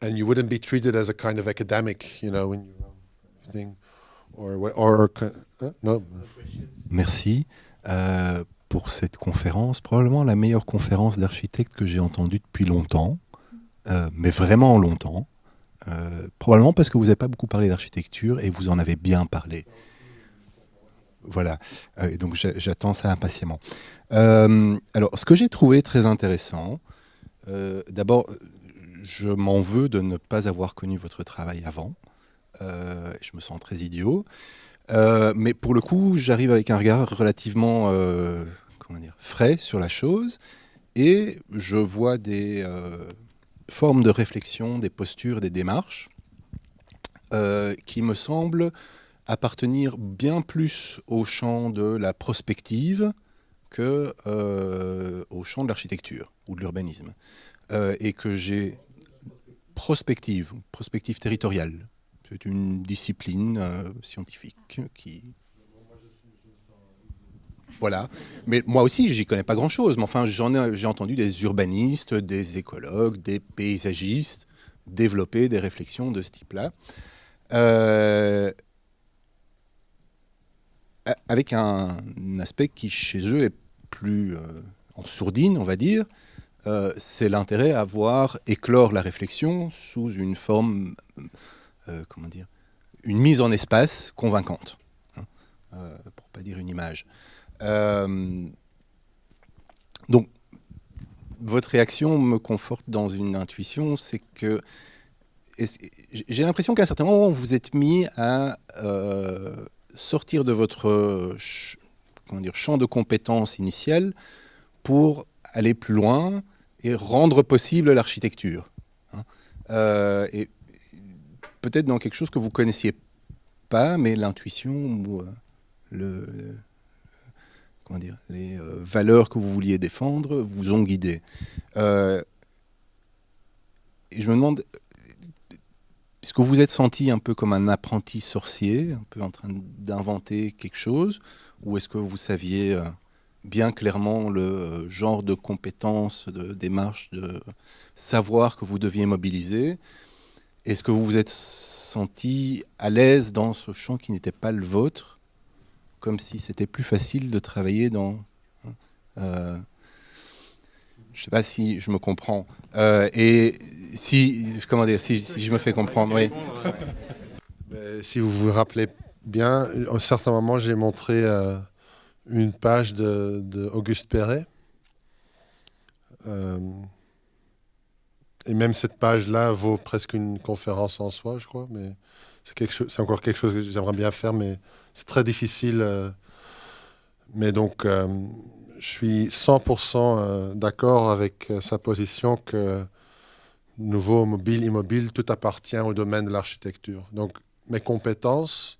And you wouldn't be treated as a kind of academic, you know, in your own thing. No. Merci pour cette conférence, probablement la meilleure conférence d'architecte que j'ai entendue depuis longtemps, mais vraiment longtemps. Probablement parce que vous n'avez pas beaucoup parlé d'architecture et vous en avez bien parlé. Voilà, et donc j'attends ça impatiemment. Alors, ce que j'ai trouvé très intéressant, d'abord, je m'en veux de ne pas avoir connu votre travail avant. Je me sens très idiot. Mais pour le coup, j'arrive avec un regard relativement frais sur la chose et je vois des formes de réflexion, des postures, des démarches qui me semblent appartenir bien plus au champ de la prospective que au champ de l'architecture ou de l'urbanisme. Et que j'ai prospective territoriale. C'est une discipline scientifique qui... Voilà. Mais moi aussi, j'y connais pas grand-chose. Mais enfin, j'ai entendu des urbanistes, des écologues, des paysagistes. développer des réflexions de ce type-là. Avec un aspect qui, chez eux, est plus en sourdine, on va dire, c'est l'intérêt à voir éclore la réflexion sous une forme, comment dire, une mise en espace convaincante, hein, pour pas dire une image. Donc, votre réaction me conforte dans une intuition, c'est que j'ai l'impression qu'à un certain moment, vous êtes mis à sortir de votre champ de compétences initial pour aller plus loin et rendre possible l'architecture. Hein. Et peut-être dans quelque chose que vous ne connaissiez pas, mais l'intuition ou comment dire, les valeurs que vous vouliez défendre vous ont guidé. Et je me demande, est-ce que vous vous êtes senti un peu comme un apprenti sorcier, un peu en train d'inventer quelque chose, ou est-ce que vous saviez bien clairement le genre de compétences, de démarche, de savoir que vous deviez mobiliser? Est-ce que vous vous êtes senti à l'aise dans ce champ qui n'était pas le vôtre, comme si c'était plus facile de travailler dans... je ne sais pas si je me comprends. Et si, comment dire, si je me fais comprendre, oui. Si vous vous rappelez bien, à un certain moment, j'ai montré une page de Auguste Perret. Et même cette page-là vaut presque une conférence en soi, je crois. Mais c'est encore quelque chose que j'aimerais bien faire, mais c'est très difficile. Mais donc, je suis 100% d'accord avec sa position que nouveau, mobile, immobile, tout appartient au domaine de l'architecture. Donc, mes compétences,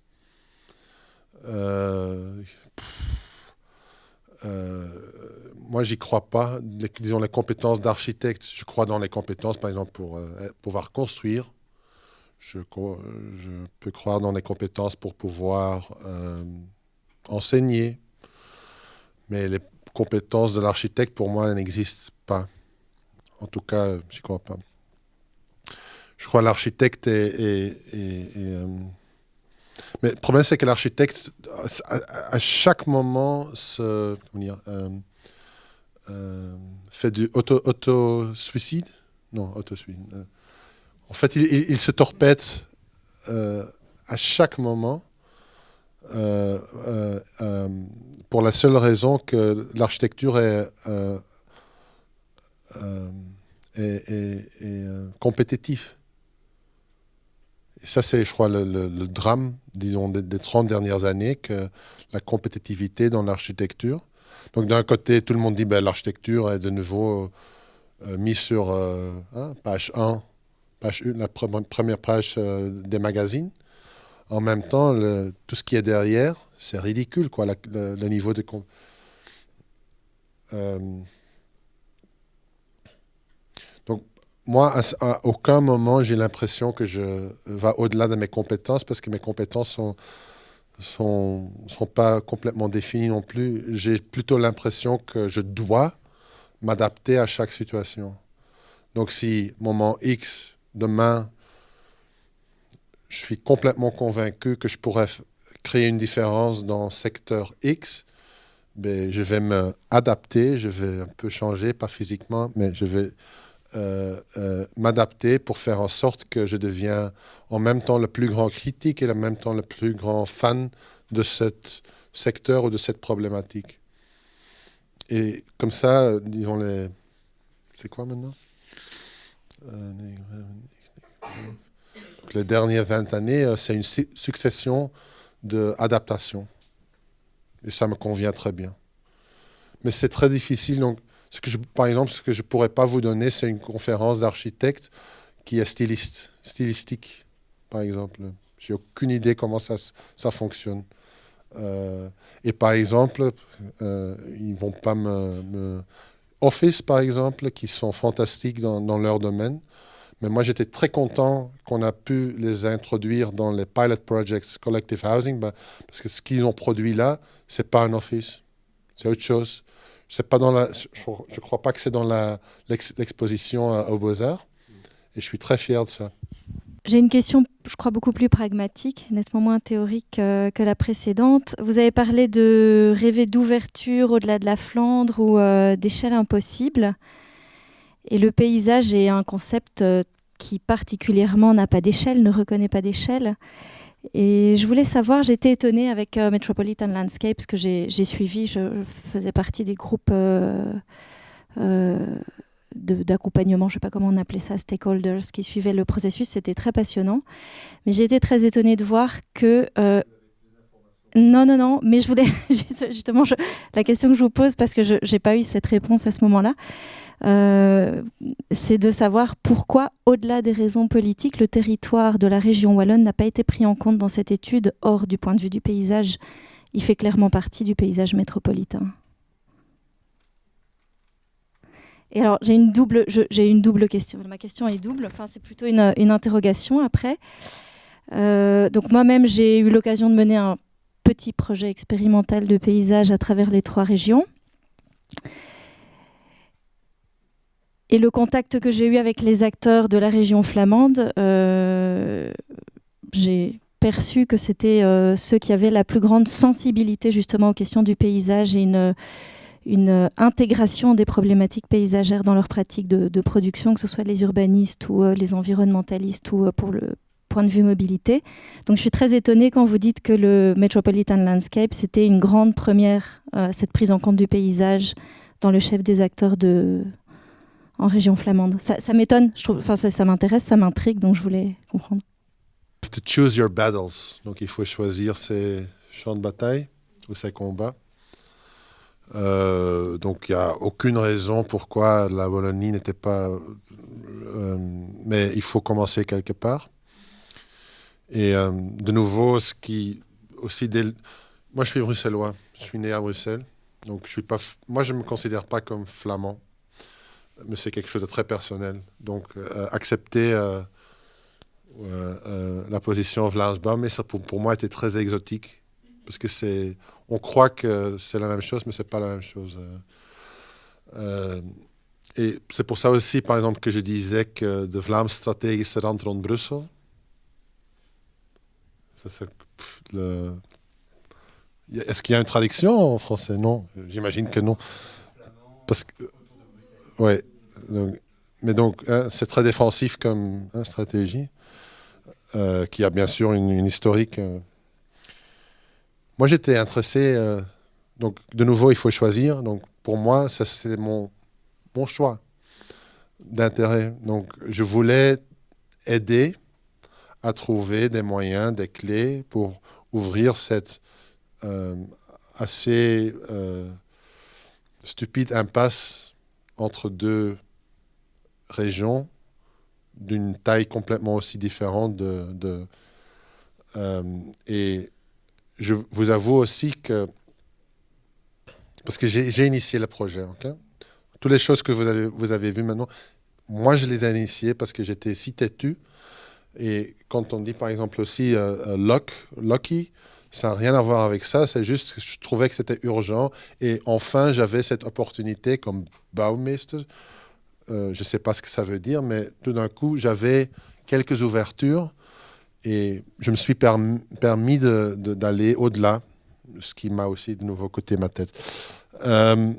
moi, j'y crois pas. Disons, les compétences d'architecte, je crois dans les compétences, par exemple, pour pouvoir construire. Je peux croire dans les compétences pour pouvoir enseigner. Mais les compétences de l'architecte, pour moi, elles n'existent pas. En tout cas, j'y crois pas. Je crois que l'architecte mais le problème, c'est que l'architecte, à chaque moment, fait du auto-suicide. Non, auto-suicide. En fait, il se torpède à chaque moment pour la seule raison que l'architecture est compétitive. Et ça, c'est, je crois, le drame, disons, des 30 dernières années, que la compétitivité dans l'architecture. Donc, d'un côté, tout le monde dit que l'architecture est de nouveau mise sur page 1, la première page des magazines. En même temps, tout ce qui est derrière, c'est ridicule, quoi, le niveau de... Donc, moi, à aucun moment, j'ai l'impression que je vais au-delà de mes compétences, parce que mes compétences sont pas complètement définies non plus. J'ai plutôt l'impression que je dois m'adapter à chaque situation. Donc, si moment X, demain, je suis complètement convaincu que je pourrais créer une différence dans le secteur X, ben, je vais m'adapter, je vais un peu changer, pas physiquement, mais je vais m'adapter pour faire en sorte que je deviens en même temps le plus grand critique et en même temps le plus grand fan de ce secteur ou de cette problématique. Et comme ça, disons les... C'est quoi maintenant les dernières 20 années, c'est une succession d'adaptations. Et ça me convient très bien. Mais c'est très difficile. Donc, par exemple, ce que je ne pourrais pas vous donner, c'est une conférence d'architecte qui est stylistique, par exemple. Je n'ai aucune idée comment ça fonctionne. Et par exemple, ils ne vont pas Office, par exemple, qui sont fantastiques dans leur domaine. Mais moi, j'étais très content qu'on a pu les introduire dans les pilot projects collective housing, parce que ce qu'ils ont produit là, ce n'est pas un office, c'est autre chose. Je ne crois pas que c'est dans l'exposition aux Beaux-Arts. Et je suis très fier de ça. J'ai une question, je crois, beaucoup plus pragmatique, nettement moins théorique que la précédente. Vous avez parlé de rêver d'ouverture au-delà de la Flandre ou d'échelle impossible. Et le paysage est un concept qui particulièrement n'a pas d'échelle, ne reconnaît pas d'échelle. Et je voulais savoir, j'étais étonnée avec Metropolitan Landscapes que j'ai suivi, je faisais partie des groupes d'accompagnement, je ne sais pas comment on appelait ça, stakeholders, qui suivaient le processus, c'était très passionnant. Mais j'ai été très étonnée de voir que... Non, mais je voulais justement, la question que je vous pose, parce que je n'ai pas eu cette réponse à ce moment-là, c'est de savoir pourquoi, au-delà des raisons politiques, le territoire de la région wallonne n'a pas été pris en compte dans cette étude. Or, du point de vue du paysage, il fait clairement partie du paysage métropolitain. Et alors, j'ai une double question. Ma question est double, enfin, c'est plutôt une interrogation après. Donc moi-même, j'ai eu l'occasion de mener un petit projet expérimental de paysage à travers les 3 régions. Et le contact que j'ai eu avec les acteurs de la région flamande, j'ai perçu que c'était ceux qui avaient la plus grande sensibilité justement aux questions du paysage et une intégration des problématiques paysagères dans leur pratique de production, que ce soit les urbanistes ou les environnementalistes ou pour le point de vue mobilité. Donc je suis très étonnée quand vous dites que le Metropolitan Landscape, c'était une grande première, cette prise en compte du paysage dans le chef des acteurs en région flamande. Ça m'étonne, je trouve, enfin ça m'intéresse, ça m'intrigue, donc je voulais comprendre. To choose your battles. Donc il faut choisir ses champs de bataille ou ses combats. Donc il n'y a aucune raison pourquoi la Wallonie n'était pas... mais il faut commencer quelque part. Et de nouveau, ce qui aussi... Moi je suis bruxellois, je suis né à Bruxelles. Donc je suis pas... Moi je ne me considère pas comme flamand. Mais c'est quelque chose de très personnel. Donc, accepter la position Vlaamsbouw, mais ça pour moi était très exotique. Parce que on croit que c'est la même chose, mais ce n'est pas la même chose. Et c'est pour ça aussi, par exemple, que je disais que de Vlaams stratégische rand rond Brussel. Est-ce qu'il y a une traduction en français? Non, j'imagine que non. Parce que... Ouais, mais donc c'est très défensif comme stratégie, qui a bien sûr une historique. Moi, j'étais intéressé. Donc, de nouveau, il faut choisir. Donc, pour moi, ça c'était mon choix d'intérêt. Donc, je voulais aider à trouver des moyens, des clés pour ouvrir cette assez stupide impasse entre 2 régions d'une taille complètement aussi différente et je vous avoue aussi que parce que j'ai initié le projet, okay? Toutes les choses que vous avez vues maintenant, moi je les ai initiées parce que j'étais si têtu. Et quand on dit par exemple aussi Lucky, ça n'a rien à voir avec ça, c'est juste que je trouvais que c'était urgent. Et enfin, j'avais cette opportunité comme Bouwmeester. Je ne sais pas ce que ça veut dire, mais tout d'un coup, j'avais quelques ouvertures et je me suis permis d'aller au-delà, ce qui m'a aussi de nouveau coûté ma tête. En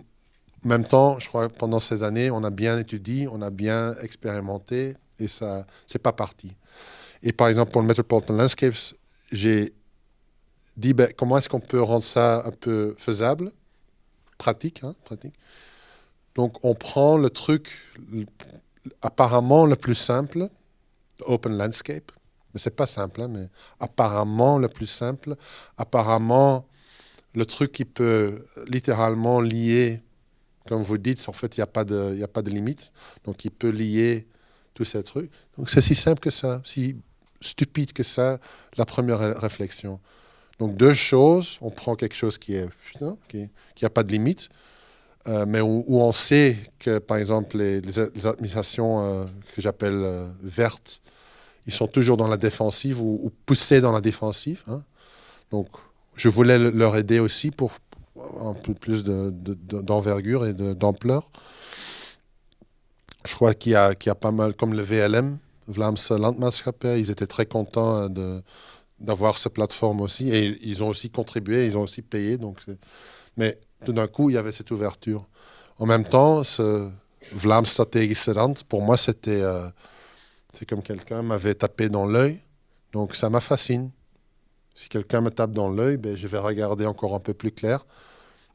même temps, je crois que pendant ces années, on a bien étudié, on a bien expérimenté et ça, c'est pas parti. Et par exemple, pour le Metropolitan Landscapes, j'ai dit comment est-ce qu'on peut rendre ça un peu faisable, pratique. Donc on prend le truc apparemment le plus simple, Open Landscape, mais c'est pas simple, mais apparemment le plus simple, apparemment le truc qui peut littéralement lier, comme vous dites, en fait il n'y a pas de limite, donc il peut lier tous ces trucs. Donc c'est si simple que ça, si stupide que ça, la première réflexion. Donc 2 choses, on prend quelque chose qui a pas de limite, mais où on sait que, par exemple, les administrations que j'appelle vertes, ils sont toujours dans la défensive ou poussés dans la défensive. Hein. Donc je voulais leur aider aussi pour un peu plus d'envergure et d'ampleur. Je crois qu'il y a pas mal, comme le VLM, Vlaamse Landmaatschappij, ils étaient très contents d'avoir cette plateforme aussi. Et ils ont aussi contribué, ils ont aussi payé. Mais tout d'un coup, il y avait cette ouverture. En même temps, ce Vlaams Strategische Rand, pour moi, c'est comme quelqu'un m'avait tapé dans l'œil. Donc ça m'a fasciné. Si quelqu'un me tape dans l'œil, ben, je vais regarder encore un peu plus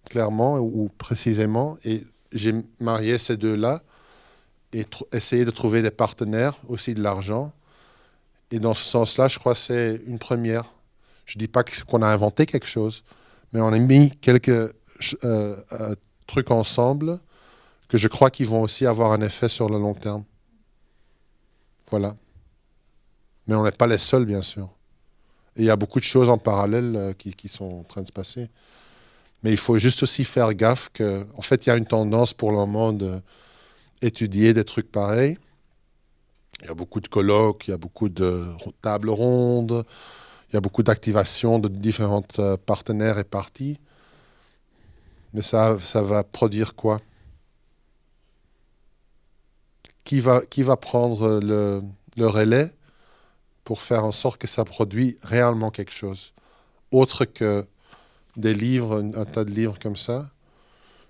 clairement ou précisément. Et j'ai marié ces deux-là et essayé de trouver des partenaires, aussi de l'argent. Et dans ce sens-là, je crois que c'est une première. Je ne dis pas qu'on a inventé quelque chose, mais on a mis quelques trucs ensemble que je crois qu'ils vont aussi avoir un effet sur le long terme. Voilà. Mais on n'est pas les seuls, bien sûr. Et il y a beaucoup de choses en parallèle qui sont en train de se passer. Mais il faut juste aussi faire gaffe qu'en fait, il y a une tendance pour le moment d'étudier des trucs pareils. Il y a beaucoup de colloques, il y a beaucoup de tables rondes, il y a beaucoup d'activations de différents partenaires et parties. Mais ça va produire quoi? Qui va prendre le relais pour faire en sorte que ça produit réellement quelque chose, autre que des livres, un tas de livres comme ça.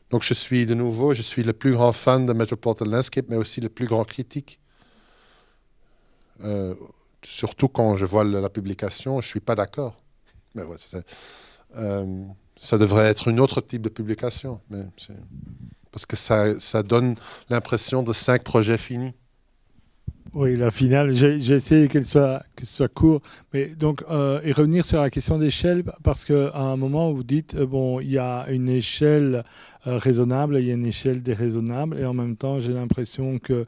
Donc je suis le plus grand fan de Metropolitan Landscape, mais aussi le plus grand critique. Surtout quand je vois la publication, je ne suis pas d'accord. Mais ouais, ça devrait être un autre type de publication. Parce que ça donne l'impression de 5 projets finis. Oui, la finale, j'ai essayé que ce soit court, mais donc et revenir sur la question d'échelle, parce qu'à un moment vous dites bon, il y a une échelle raisonnable, il y a une échelle déraisonnable, et en même temps j'ai l'impression que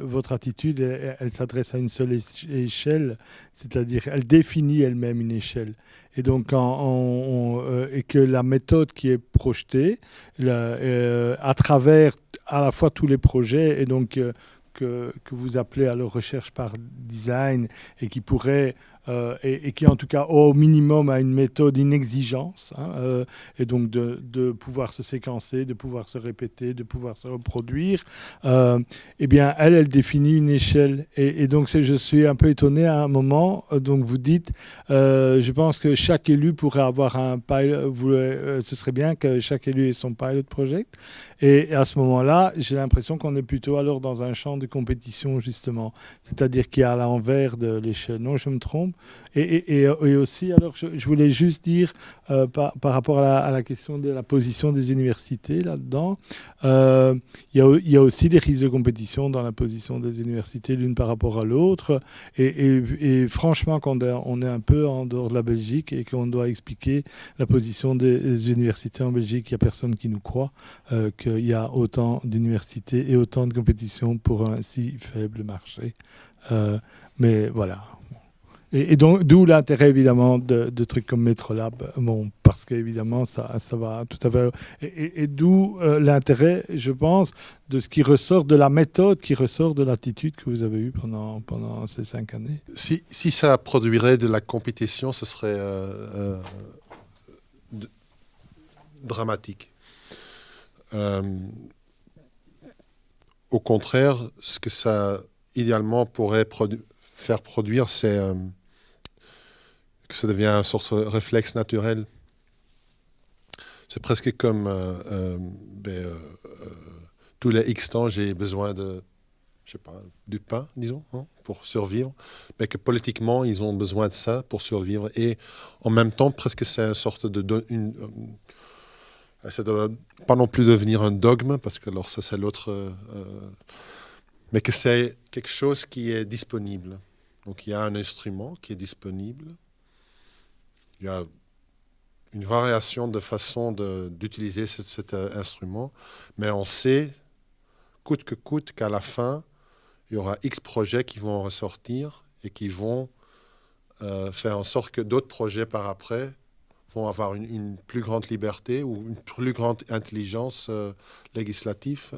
votre attitude, elle s'adresse à une seule échelle, c'est-à-dire elle définit elle-même une échelle. Et donc, et que la méthode qui est projetée à travers à la fois tous les projets, et donc que vous appelez à la recherche par design, et qui pourrait et qui en tout cas au minimum a une méthode, une exigence, hein, et donc de pouvoir se séquencer, de pouvoir se répéter, de pouvoir se reproduire, eh bien elle définit une échelle, et donc je suis un peu étonné à un moment, donc vous dites je pense que chaque élu pourrait avoir un pilot, ce serait bien que chaque élu ait son pilot project, et à ce moment-là j'ai l'impression qu'on est plutôt alors dans un champ de compétition justement, c'est-à-dire qui est à l'envers de l'échelle. Non, je me trompe? Et aussi, alors, je voulais juste dire, par rapport à la question de la position des universités là-dedans, il y a aussi des risques de compétition dans la position des universités l'une par rapport à l'autre. Et franchement, quand on est un peu en dehors de la Belgique et qu'on doit expliquer la position des universités en Belgique, il n'y a personne qui nous croit qu'il y a autant d'universités et autant de compétition pour un si faible marché. Mais voilà. Et donc, d'où l'intérêt, évidemment, de trucs comme Metrolab. Bon, parce qu'évidemment, ça va tout à fait... Et d'où l'intérêt, je pense, de ce qui ressort, de la méthode qui ressort de l'attitude que vous avez eue pendant ces 5 années. Si ça produirait de la compétition, ce serait dramatique. Au contraire, ce que ça, idéalement, pourrait faire produire, c'est que ça devient une sorte de réflexe naturel. C'est presque comme tous les X temps, j'ai besoin de, je sais pas, du pain, disons, hein, pour survivre, mais que politiquement, ils ont besoin de ça pour survivre. Et en même temps, presque c'est une sorte de... ça ne doit pas non plus devenir un dogme, parce que alors ça c'est l'autre... mais que c'est quelque chose qui est disponible. Donc il y a un instrument qui est disponible. Il y a une variation de façon d'utiliser cet instrument, mais on sait, coûte que coûte, qu'à la fin, il y aura X projets qui vont ressortir et qui vont faire en sorte que d'autres projets par après vont avoir une plus grande liberté ou une plus grande intelligence législative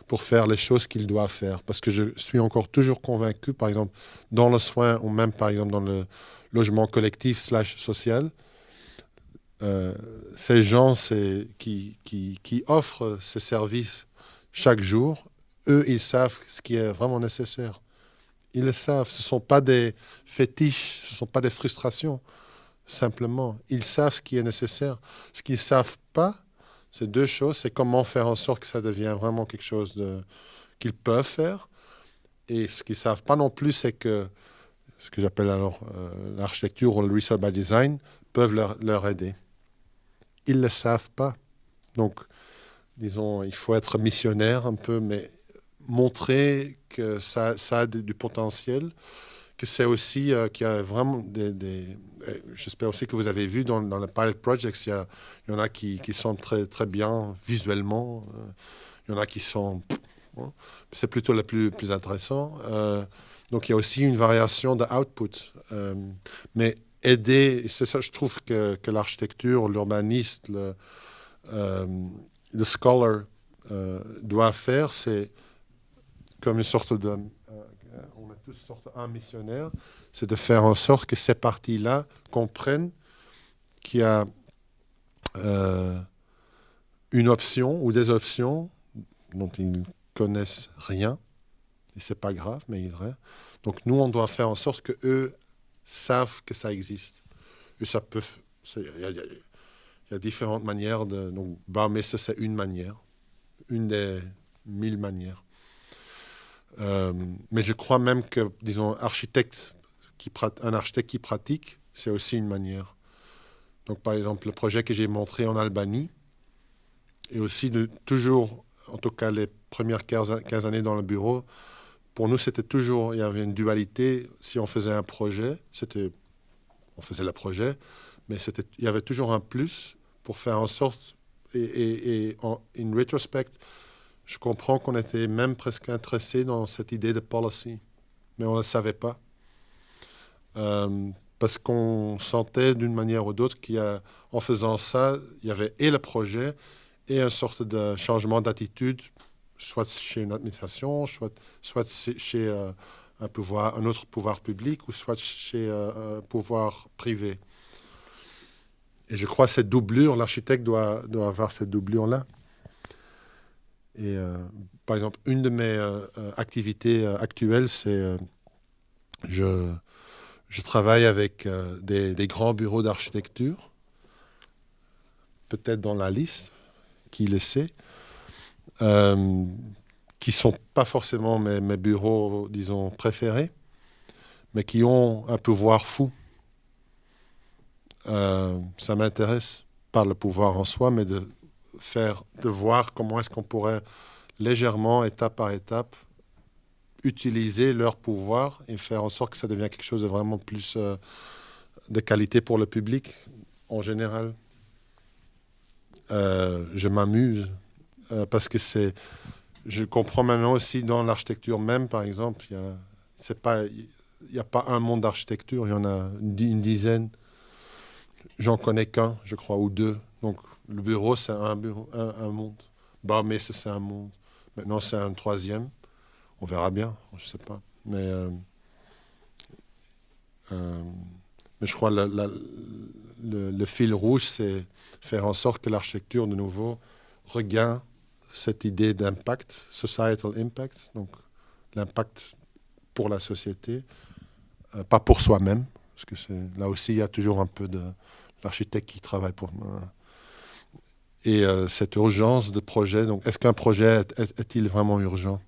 pour faire les choses qu'ils doivent faire. Parce que je suis encore toujours convaincu, par exemple, dans le soin ou même, par exemple, dans le logement collectif / social, ces gens qui offrent ces services chaque jour, eux, ils savent ce qui est vraiment nécessaire. Ils le savent. Ce ne sont pas des fétiches, ce ne sont pas des frustrations. Simplement, ils savent ce qui est nécessaire. Ce qu'ils ne savent pas, c'est deux choses. C'est comment faire en sorte que ça devienne vraiment quelque chose qu'ils peuvent faire. Et ce qu'ils ne savent pas non plus, c'est que ce que j'appelle alors l'architecture ou le research by design peuvent leur aider. Ils ne le savent pas. Donc, disons, il faut être missionnaire un peu, mais montrer que ça a du potentiel, que c'est aussi qu'il y a vraiment j'espère aussi que vous avez vu dans le pilot projects, il y en a qui sont très, très bien visuellement, il y en a qui sont... c'est plutôt le plus intéressant. Donc il y a aussi une variation de output. Mais aider, c'est ça je trouve que l'architecture, l'urbaniste, le scholar doit faire, c'est comme une sorte de... on est tous une sorte d'un missionnaire, c'est de faire en sorte que ces parties-là comprennent qu'il y a une option ou des options dont ils ne connaissent rien, et c'est pas grave, mais donc nous, on doit faire en sorte qu'eux savent que ça existe. Et ça peut... Il y a différentes manières de... Donc, Baumeister, c'est une manière, une des 1000 manières. Mais je crois même que, disons, un architecte qui pratique, c'est aussi une manière. Donc, par exemple, le projet que j'ai montré en Albanie, et aussi toujours, en tout cas les premières 15 années dans le bureau, pour nous, c'était toujours, il y avait une dualité. Si on faisait un projet, on faisait le projet, mais il y avait toujours un plus pour faire en sorte, et en rétrospect, je comprends qu'on était même presque intéressé dans cette idée de policy, mais on ne le savait pas. Parce qu'on sentait d'une manière ou d'autre qu'en faisant ça, il y avait et le projet et une sorte de changement d'attitude, soit chez une administration, soit chez un autre pouvoir public, ou soit chez un pouvoir privé. Et je crois que cette doublure, l'architecte doit avoir cette doublure-là. Et par exemple, une de mes activités actuelles, c'est je travaille avec des grands bureaux d'architecture, peut-être dans la liste, qui le sait, qui ne sont pas forcément mes bureaux, disons, préférés, mais qui ont un pouvoir fou. Ça m'intéresse, pas le pouvoir en soi, mais de voir comment est-ce qu'on pourrait légèrement, étape par étape, utiliser leur pouvoir et faire en sorte que ça devienne quelque chose de vraiment plus de qualité pour le public en général. Je m'amuse parce que je comprends maintenant aussi dans l'architecture même, par exemple, il n'y a pas un monde d'architecture, il y en a une dizaine. J'en connais qu'un, je crois, ou deux. Donc, le bureau, c'est un monde. Baumeister, c'est un monde. Maintenant, c'est un troisième. On verra bien, je ne sais pas. Mais je crois que le fil rouge, c'est faire en sorte que l'architecture, de nouveau, regagne cette idée d'impact, societal impact, donc l'impact pour la société, pas pour soi-même, parce que là aussi, il y a toujours un peu de l'architecte qui travaille pour moi. Et cette urgence de projet, donc est-ce qu'un projet est-il vraiment urgent?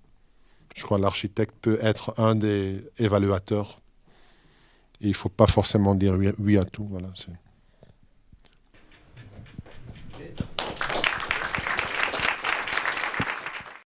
Je crois que l'architecte peut être un des évaluateurs. Et il ne faut pas forcément dire oui à tout. Voilà,